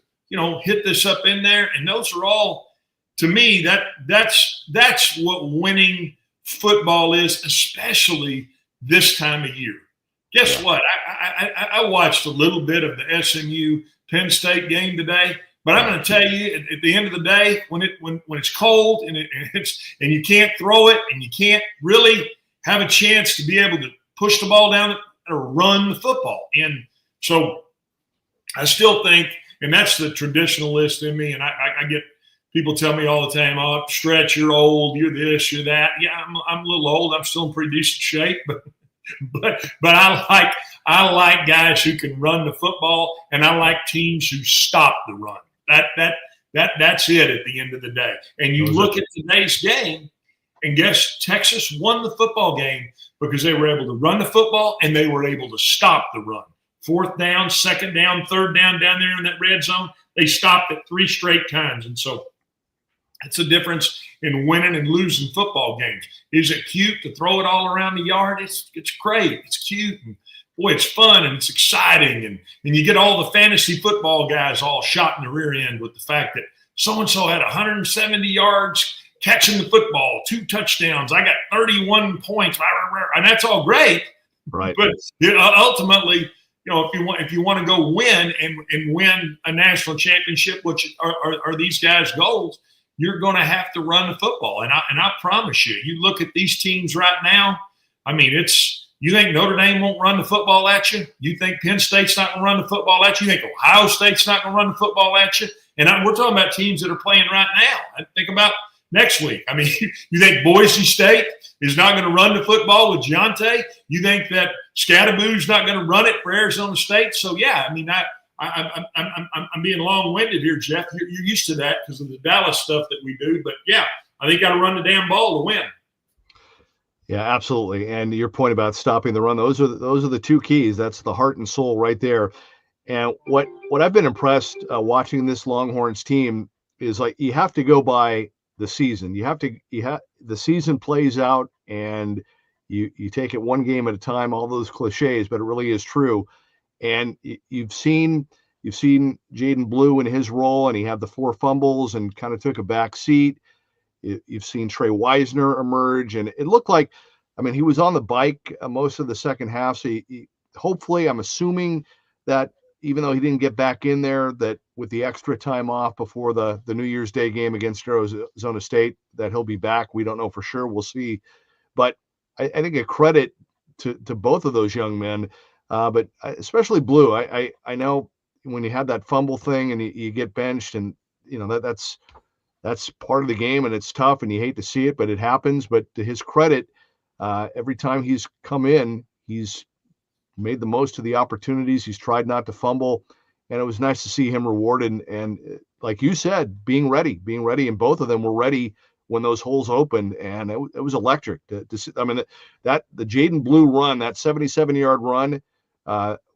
hit this up in there. And those are all, to me, that's what winning football is, especially this time of year. Guess what? I watched a little bit of the SMU Penn State game today, but I'm going to tell you, at the end of the day, when it's cold and you can't throw it and you can't really have a chance to be able to push the ball down or run the football, and so I still think, and that's the traditionalist in me, and I get people tell me all the time, "Oh, Stretch, you're old, you're this, you're that." Yeah, I'm a little old. I'm still in pretty decent shape, but I like guys who can run the football, and I like teams who stop the run. That's it at the end of the day. And you look at today's game, and guess Texas won the football game because they were able to run the football and they were able to stop the run. 4th down, 2nd down, 3rd down there in that red zone, they stopped it 3 straight times. And so it's a difference in winning and losing football games. Is it cute to throw it all around the yard? It's great. It's cute. And boy, it's fun and it's exciting. And you get all the fantasy football guys all shot in the rear end with the fact that so-and-so had 170 yards catching the football, 2 touchdowns. I got 31 points. And that's all great. Right. But ultimately, if you want to go win and win a national championship, which are these guys' goals, you're going to have to run the football. And I promise you, you look at these teams right now, I mean, you think Notre Dame won't run the football at you? You think Penn State's not going to run the football at you? You think Ohio State's not going to run the football at you? And we're talking about teams that are playing right now. Think about next week. I mean, you think Boise State is not going to run the football with Giante? You think that Scadaboo's not going to run it for Arizona State? So, yeah, I mean, I'm being long-winded here, Jeff. You're used to that because of the Dallas stuff that we do. But, yeah, I think got to run the damn ball to win. Yeah, absolutely. And your point about stopping the run, those are the 2 keys. That's the heart and soul right there. And what I've been impressed watching this Longhorns team is, like, you have to go by the season. The season plays out, and you take it one game at a time, all those cliches, but it really is true. And you've seen Jaden Blue in his role, and he had the 4 fumbles and kind of took a back seat. You've seen Trey Wisner emerge, and it looked like, I mean, he was on the bike most of the second half. So hopefully, I'm assuming that even though he didn't get back in there, that with the extra time off before the New Year's Day game against Arizona State, that he'll be back. We don't know for sure. We'll see. But I think a credit to both of those young men, but especially Blue. I know when you had that fumble thing and you get benched, and that's part of the game, and it's tough, and you hate to see it, but it happens. But to his credit, every time he's come in, he's made the most of the opportunities. He's tried not to fumble, and it was nice to see him rewarded. And like you said, being ready, and both of them were ready when those holes opened, and it was electric. I mean, the Jaden Blue run, that 77-yard run,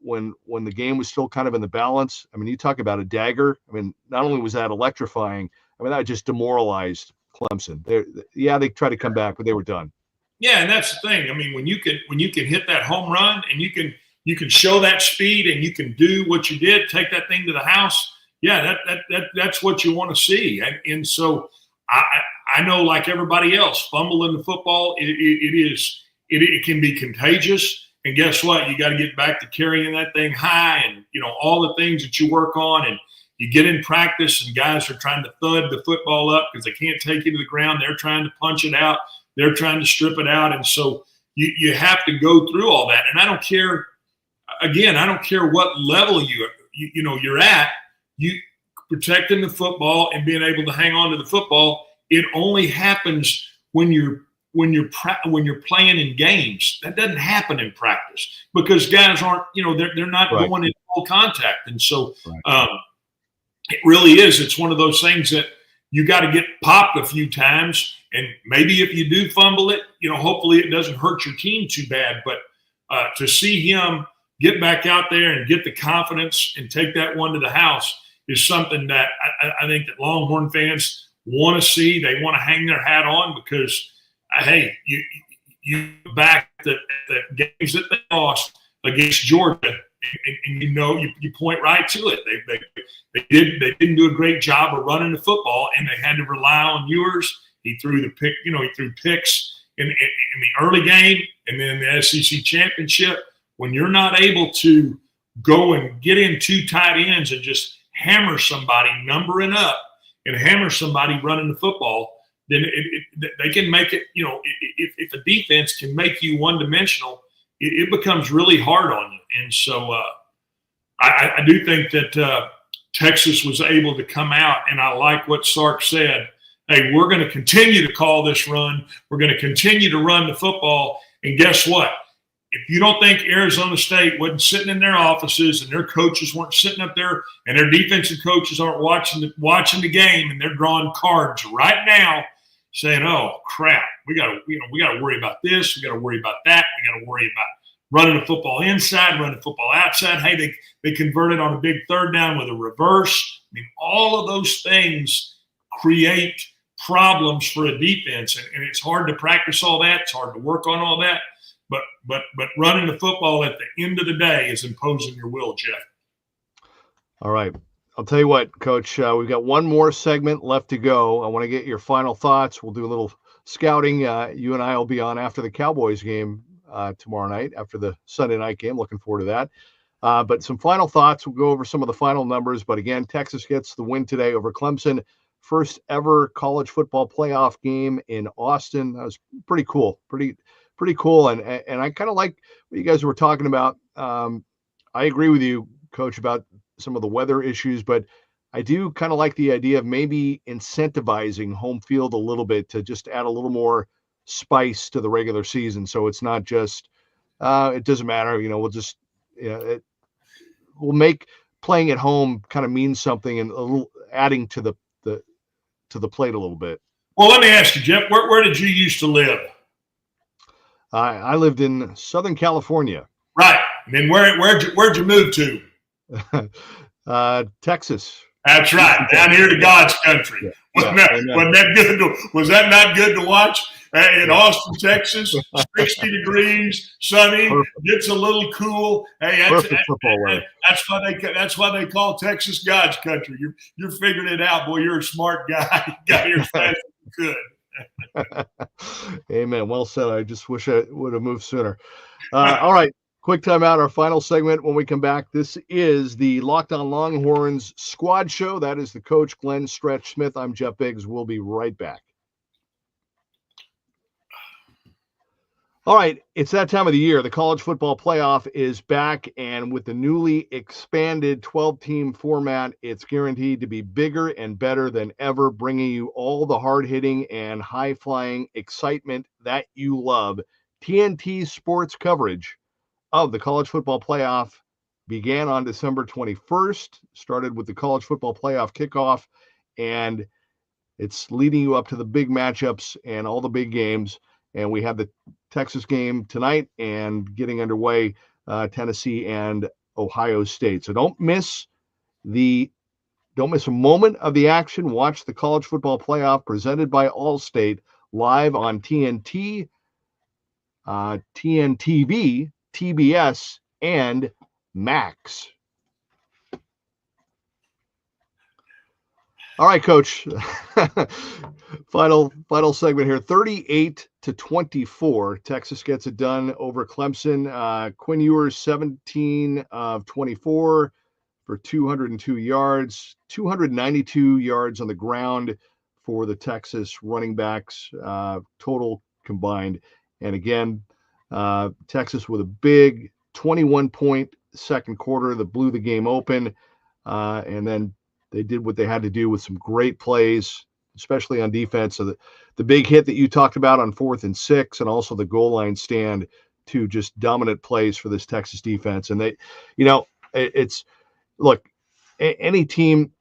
when the game was still kind of in the balance. I mean, you talk about a dagger. I mean, not only was that electrifying, I mean, that just demoralized Clemson. They tried to come back, but they were done. Yeah, and that's the thing. I mean, when you can hit that home run and you can you can show that speed and you can do what you did, take that thing to the house. Yeah, that's what you want to see. And so I know, like everybody else, fumbling the football, it can be contagious. And guess what? You got to get back to carrying that thing high, and all the things that you work on. And you get in practice, and guys are trying to thud the football up because they can't take it to the ground. They're trying to punch it out. They're trying to strip it out. And so you have to go through all that. And I don't care. Again, I don't care what level you're at. You protecting the football and being able to hang on to the football. It only happens when you're playing in games. That doesn't happen in practice because guys aren't, they're not right. going in full contact. And so it really is. It's one of those things that you got to get popped a few times. And maybe if you do fumble it, hopefully it doesn't hurt your team too bad. But to see him get back out there and get the confidence and take that one to the house is something that I think that Longhorn fans want to see. They want to hang their hat on because, hey, you back the games that they lost against Georgia, and you point right to it. They didn't do a great job of running the football, and they had to rely on Ewers. He threw the pick, he threw picks in the early game, and then the SEC championship. When you're not able to go and get in two tight ends and just hammer somebody numbering up and hammer somebody running the football, then they can make it, if a defense can make you one-dimensional, it becomes really hard on you. And so I do think that Texas was able to come out, and I like what Sark said. Hey, we're going to continue to call this run. We're going to continue to run the football. And guess what? If you don't think Arizona State wasn't sitting in their offices and their coaches weren't sitting up there and their defensive coaches aren't watching the game and they're drawing cards right now saying, oh, crap, we got to worry about this. We got to worry about that. We got to worry about running the football inside, running the football outside. Hey, they converted on a big third down with a reverse. I mean, all of those things create problems for a defense, and it's hard to practice all that. It's hard to work on all that. But running the football at the end of the day is imposing your will, Jeff. All right. I'll tell you what, Coach, we've got one more segment left to go. I want to get your final thoughts. We'll do a little scouting. You and I will be on after the Cowboys game tomorrow night, after the Sunday night game. Looking forward to that. But some final thoughts. We'll go over some of the final numbers. But again, Texas gets the win today over Clemson. First ever college football playoff game in Austin. That was pretty cool. Pretty cool. And I kind of like what you guys were talking about. I agree with you, Coach, about some of the weather issues, but I do kind of like the idea of maybe incentivizing home field a little bit to just add a little more spice to the regular season. So it's not just, it doesn't matter, we'll just, we'll make playing at home kind of mean something and a little adding to the plate a little bit. Well, let me ask you, Jeff, where did you used to live? I lived in Southern California. Right. And then where'd you move to? Texas. That's right. Down here to God's country. Yeah. Was that not good to watch? In Austin, Texas, 60 degrees, sunny, gets a little cool. Hey, that's why they call Texas God's country. You're figuring it out, boy. You're a smart guy. You got here as fast as you could. Amen. Well said. I just wish I would have moved sooner. All right. Quick time out. Our final segment when we come back. This is the Locked On Longhorns Squad Show. That is the coach, Glenn Stretch Smith. I'm Jeff Biggs. We'll be right back. All right, it's that time of the year. The college football playoff is back, and with the newly expanded 12-team format, it's guaranteed to be bigger and better than ever, bringing you all the hard-hitting and high-flying excitement that you love. TNT sports coverage of the college football playoff began on December 21st, started with the college football playoff kickoff, and it's leading you up to the big matchups and all the big games. And we have the Texas game tonight and getting underway, Tennessee and Ohio State. So don't miss a moment of the action. Watch the college football playoff presented by Allstate live on TNT, TNTV, TBS, and Max. All right, Coach. Final segment here. 38-24. Texas gets it done over Clemson. Quinn Ewers, 17 of 24 for 202 yards, 292 yards on the ground for the Texas running backs, total combined. And again, Texas with a big 21-point second quarter that blew the game open. And then they did what they had to do with some great plays, especially on defense. So the big hit that you talked about on 4th and 6, and also the goal line stand, two just dominant plays for this Texas defense. And they, look, any team,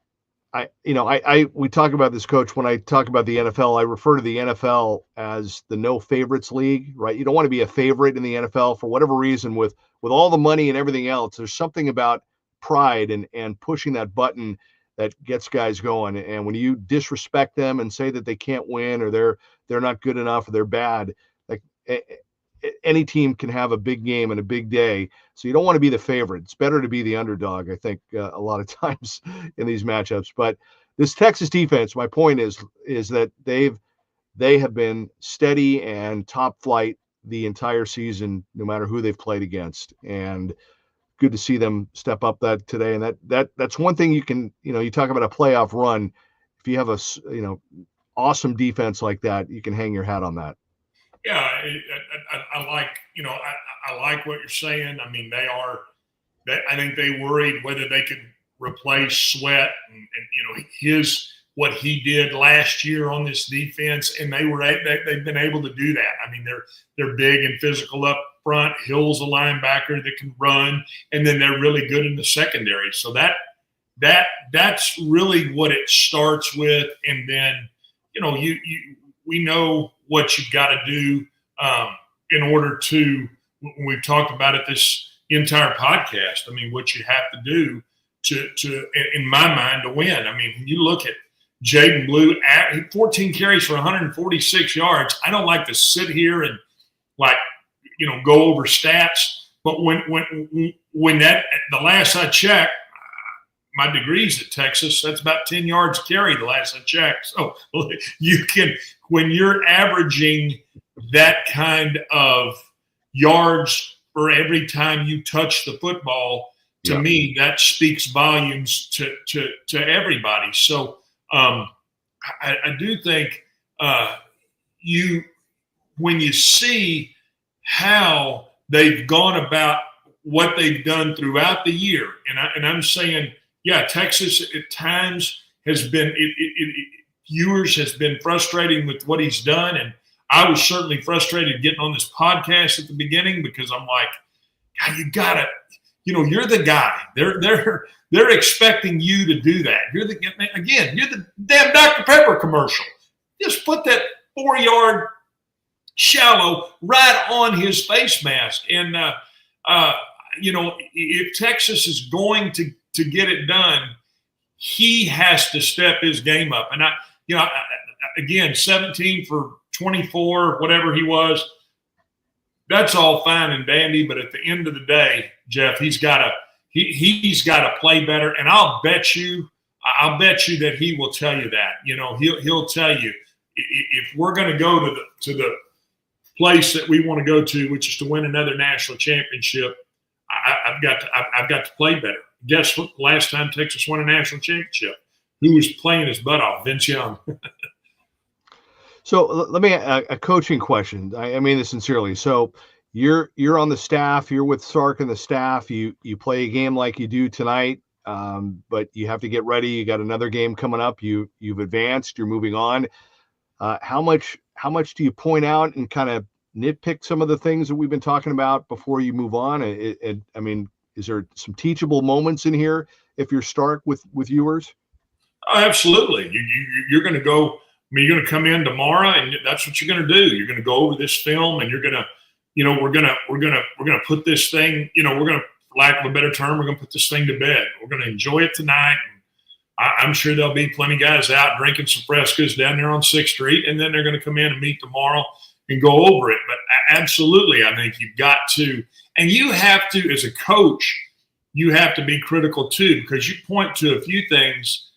we talk about this, Coach. When I talk about the NFL, I refer to the NFL as the no favorites league, right? You don't want to be a favorite in the NFL for whatever reason. With all the money and everything else, there's something about pride and pushing that button that gets guys going. And when you disrespect them and say that they can't win, or they're not good enough, or they're bad, like any team can have a big game and a big day. So you don't want to be the favorite. It's better to be the underdog, I think, a lot of times in these matchups. But this Texas defense, my point is that they have been steady and top flight the entire season, no matter who they've played against. And good to see them step up that today. And that's one thing you can, you talk about a playoff run. If you have a, awesome defense like that, you can hang your hat on that. Yeah, I like, I like what you're saying. I mean, I think they worried whether they could replace Sweat and what he did last year on this defense, and they've been able to do that. I mean, they're big and physical up front. Hill's a linebacker that can run, and then they're really good in the secondary. So that's really what it starts with. And then we know what you've got to do in order to. We've talked about it this entire podcast. I mean, what you have to do to in my mind, to win. I mean, when you look at Jaden Blue, 14 carries for 146 yards. I don't like to sit here and go over stats, but when the last I checked, my degree's at Texas, that's about 10 yards carry the last I checked. So when you're averaging that kind of yards for every time you touch the football, to me, that speaks volumes to everybody. So I do think when you see how they've gone about what they've done throughout the year, and I'm saying, Texas at times has been Ewers has been frustrating with what he's done, and I was certainly frustrated getting on this podcast at the beginning, because I'm like, God, you gotta, you're the guy. They're expecting you to do that. You're the damn Dr. Pepper commercial. Just put that 4-yard shallow right on his face mask. And, if Texas is going to get it done, he has to step his game up. And again, 17 for 24, whatever he was, that's all fine and dandy. But at the end of the day, Jeff, he's got to play better. And I'll bet you that he will tell you that. He'll tell you, if we're going to go to the place that we want to go to, which is to win another national championship, I've got to play better. Guess what? Last time Texas won a national championship, who was playing his butt off? Vince Young. So let me a coaching question. I mean this sincerely. So you're on the staff. You're with Sark and the staff. You play a game like you do tonight, but you have to get ready. You got another game coming up. You've advanced. You're moving on. How much do you point out and kind of nitpick some of the things that we've been talking about before you move on? I mean, is there some teachable moments in here if you're Stark with Ewers? Oh, absolutely. You're going to go. I mean, you're going to come in tomorrow, and that's what you're going to do. You're going to go over this film, and you're going to, we're going to put this thing. We're going to, for lack of a better term, we're going to put this thing to bed. We're going to enjoy it tonight. I'm sure there'll be plenty of guys out drinking some frescas down there on 6th Street, and then they're going to come in and meet tomorrow and go over it. But absolutely. I think you've got to, and you have to, as a coach, you have to be critical too, because you point to a few things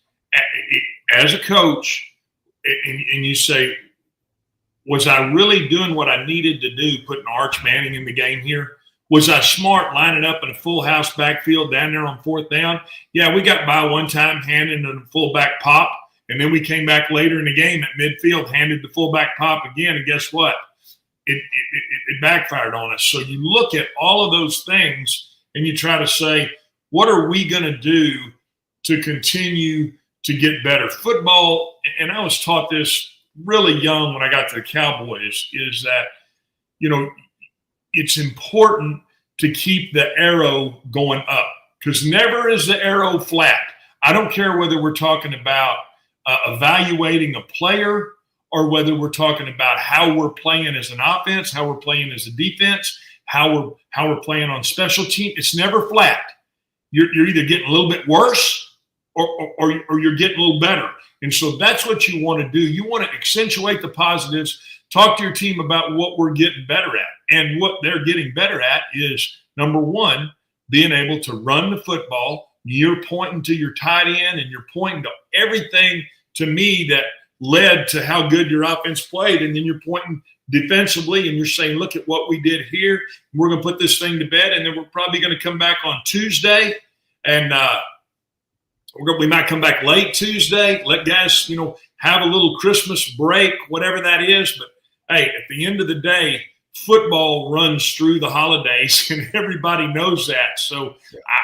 as a coach, and you say, was I really doing what I needed to do, putting Arch Manning in the game here? Was I smart lining up in a full house backfield down there on fourth down? Yeah, we got by one time handing a fullback pop, and then we came back later in the game at midfield, handed the fullback pop again, and guess what? It backfired on us. So you look at all of those things, and you try to say, what are we going to do to continue to get better? Football, and I was taught this really young when I got to the Cowboys, is that, it's important to keep the arrow going up, because never is the arrow flat. I don't care whether we're talking about evaluating a player or whether we're talking about how we're playing as an offense, how we're playing as a defense, how we're playing on special team. It's never flat. You're either getting a little bit worse or you're getting a little better. And so that's what you want to do. You want to accentuate the positives, talk to your team about what we're getting better at. And what they're getting better at is, number one, being able to run the football. You're pointing to your tight end, and you're pointing to everything, to me, that led to how good your offense played. And then you're pointing defensively, and you're saying, look at what we did here. We're going to put this thing to bed, and then we're probably going to come back on Tuesday, and we might come back late Tuesday, let guys, have a little Christmas break, whatever that is. But, hey, at the end of the day, football runs through the holidays, and everybody knows that. So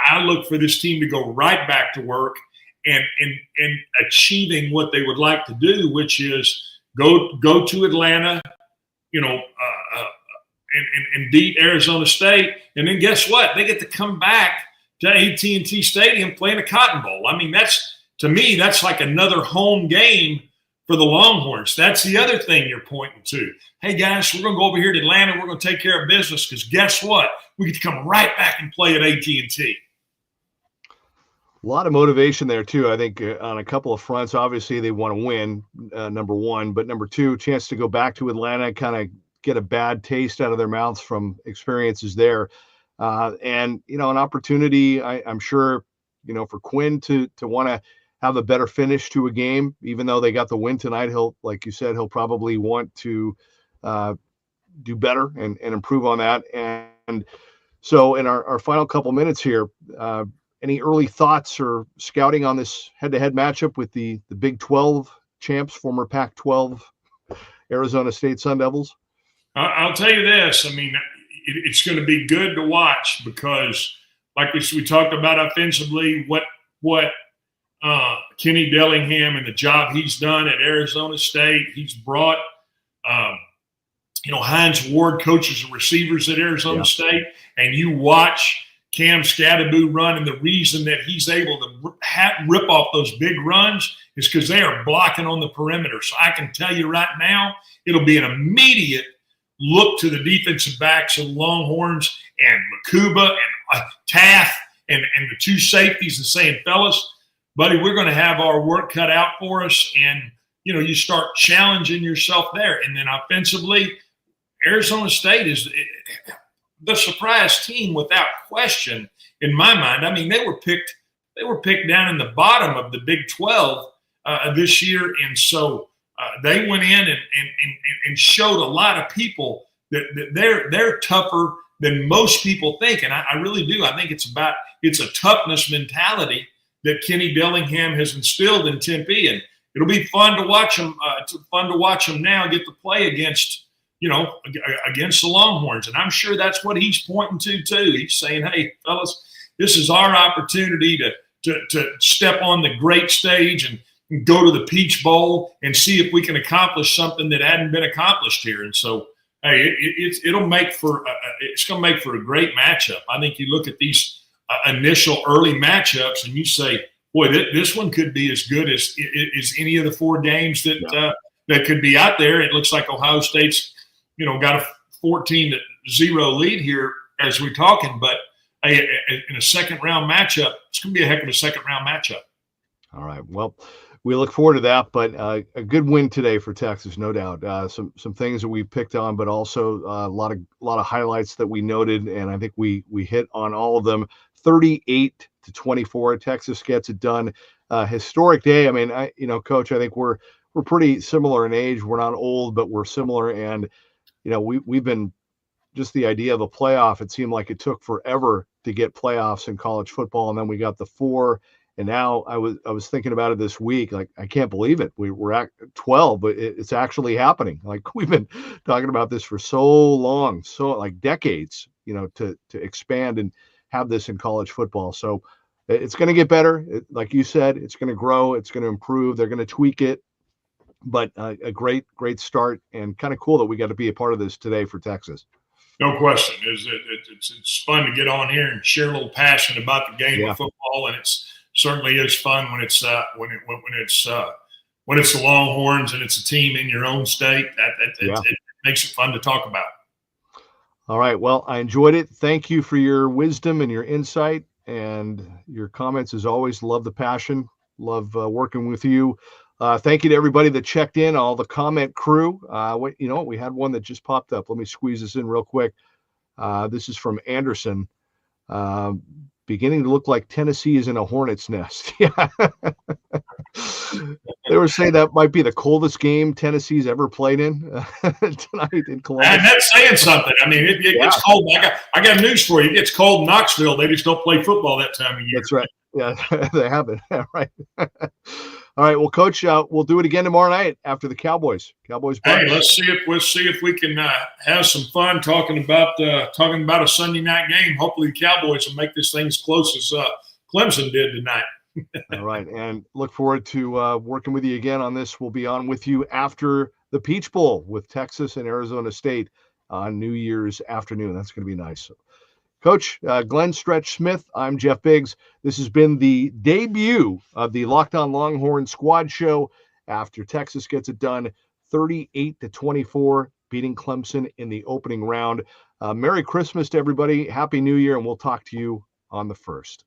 I look for this team to go right back to work and achieving what they would like to do, which is go to Atlanta, and beat Arizona State. And then guess what? They get to come back to AT&T Stadium playing a Cotton Bowl. I mean, to me, that's like another home game for the Longhorns. That's the other thing you're pointing to. Hey, guys, we're going to go over here to Atlanta. We're going to take care of business, because guess what? We get to come right back and play at AT&T. A lot of motivation there, too, I think, on a couple of fronts. Obviously, they want to win, number one. But number two, chance to go back to Atlanta, kind of get a bad taste out of their mouths from experiences there. And, an opportunity, I'm sure, for Quinn to want to have a better finish to a game, even though they got the win tonight. Like you said, he'll probably want to do better and improve on that. And so in our final couple minutes here, any early thoughts or scouting on this head-to-head matchup with the Big 12 champs, former Pac-12 Arizona State Sun Devils? I'll tell you this. I mean, it's going to be good to watch, because like we talked about offensively, what Kenny Dillingham and the job he's done at Arizona State. He's brought, Hines Ward coaches and receivers at Arizona State, and you watch Cam Scadaboo run, and the reason that he's able to rip off those big runs is because they are blocking on the perimeter. So I can tell you right now, it'll be an immediate look to the defensive backs of the Longhorns and Makuba and Taft and the two safeties, and saying, fellas, buddy, we're going to have our work cut out for us. And, you start challenging yourself there. And then offensively, Arizona State is the surprise team without question in my mind. I mean, they were picked down in the bottom of the Big 12 this year. And so they went in and showed a lot of people that they're tougher than most people think. And I really do. I think it's a toughness mentality that Kenny Dillingham has instilled in Tempe, and it'll be fun to watch them. Now get to play against the Longhorns, and I'm sure that's what he's pointing to too. He's saying, "Hey, fellas, this is our opportunity to step on the great stage and go to the Peach Bowl and see if we can accomplish something that hadn't been accomplished here." And so, hey, it's going to make for a great matchup. I think you look at these initial early matchups and you say, boy, this one could be as good as any of the four games that could be out there. It looks like Ohio State's, got a 14-0 lead here as we're talking, but in a second round matchup, it's going to be a heck of a second round matchup. All right. Well, we look forward to that, but a good win today for Texas, no doubt. Some things that we picked on, but also a lot of highlights that we noted, and I think we hit on all of them. 38-24, Texas gets it done. Historic day. I mean, Coach, I think we're pretty similar in age. We're not old, but we're similar, and we've been just the idea of a playoff. It seemed like it took forever to get playoffs in college football, and then we got the 4. And now I was thinking about it this week. Like, I can't believe it. We're at 12, but it's actually happening. Like, we've been talking about this for so long, so like decades, to expand and have this in college football. So it's going to get better. Like you said, it's going to grow. It's going to improve. They're going to tweak it. But a great start, and kind of cool that we got to be a part of this today for Texas. No question. It's fun to get on here and share a little passion about the game of football, and it's certainly is fun when it's when it's the Longhorns and it's a team in your own state. It makes it fun to talk about. All right. Well, I enjoyed it. Thank you for your wisdom and your insight and your comments. As always, love the passion. Love working with you. Thank you to everybody that checked in, all the comment crew. We had one that just popped up. Let me squeeze this in real quick. This is from Anderson. Beginning to look like Tennessee is in a hornet's nest. Yeah. They were saying that might be the coldest game Tennessee's ever played in tonight in Columbus. And that's saying something. I mean, it gets cold. I got news for you. It gets cold in Knoxville. They just don't play football that time of year. That's right. Yeah, they haven't. Right. All right. Well, Coach, we'll do it again tomorrow night after the Cowboys. Hey, let's see if we can have some fun talking about a Sunday night game. Hopefully, the Cowboys will make this thing as close as Clemson did tonight. All right, and look forward to working with you again on this. We'll be on with you after the Peach Bowl with Texas and Arizona State on New Year's afternoon. That's going to be nice. Coach Glenn Stretch Smith, I'm Jeff Biggs. This has been the debut of the Locked On Longhorns Squad show after Texas gets it done 38-24, beating Clemson in the opening round. Merry Christmas to everybody. Happy New Year, and we'll talk to you on the 1st.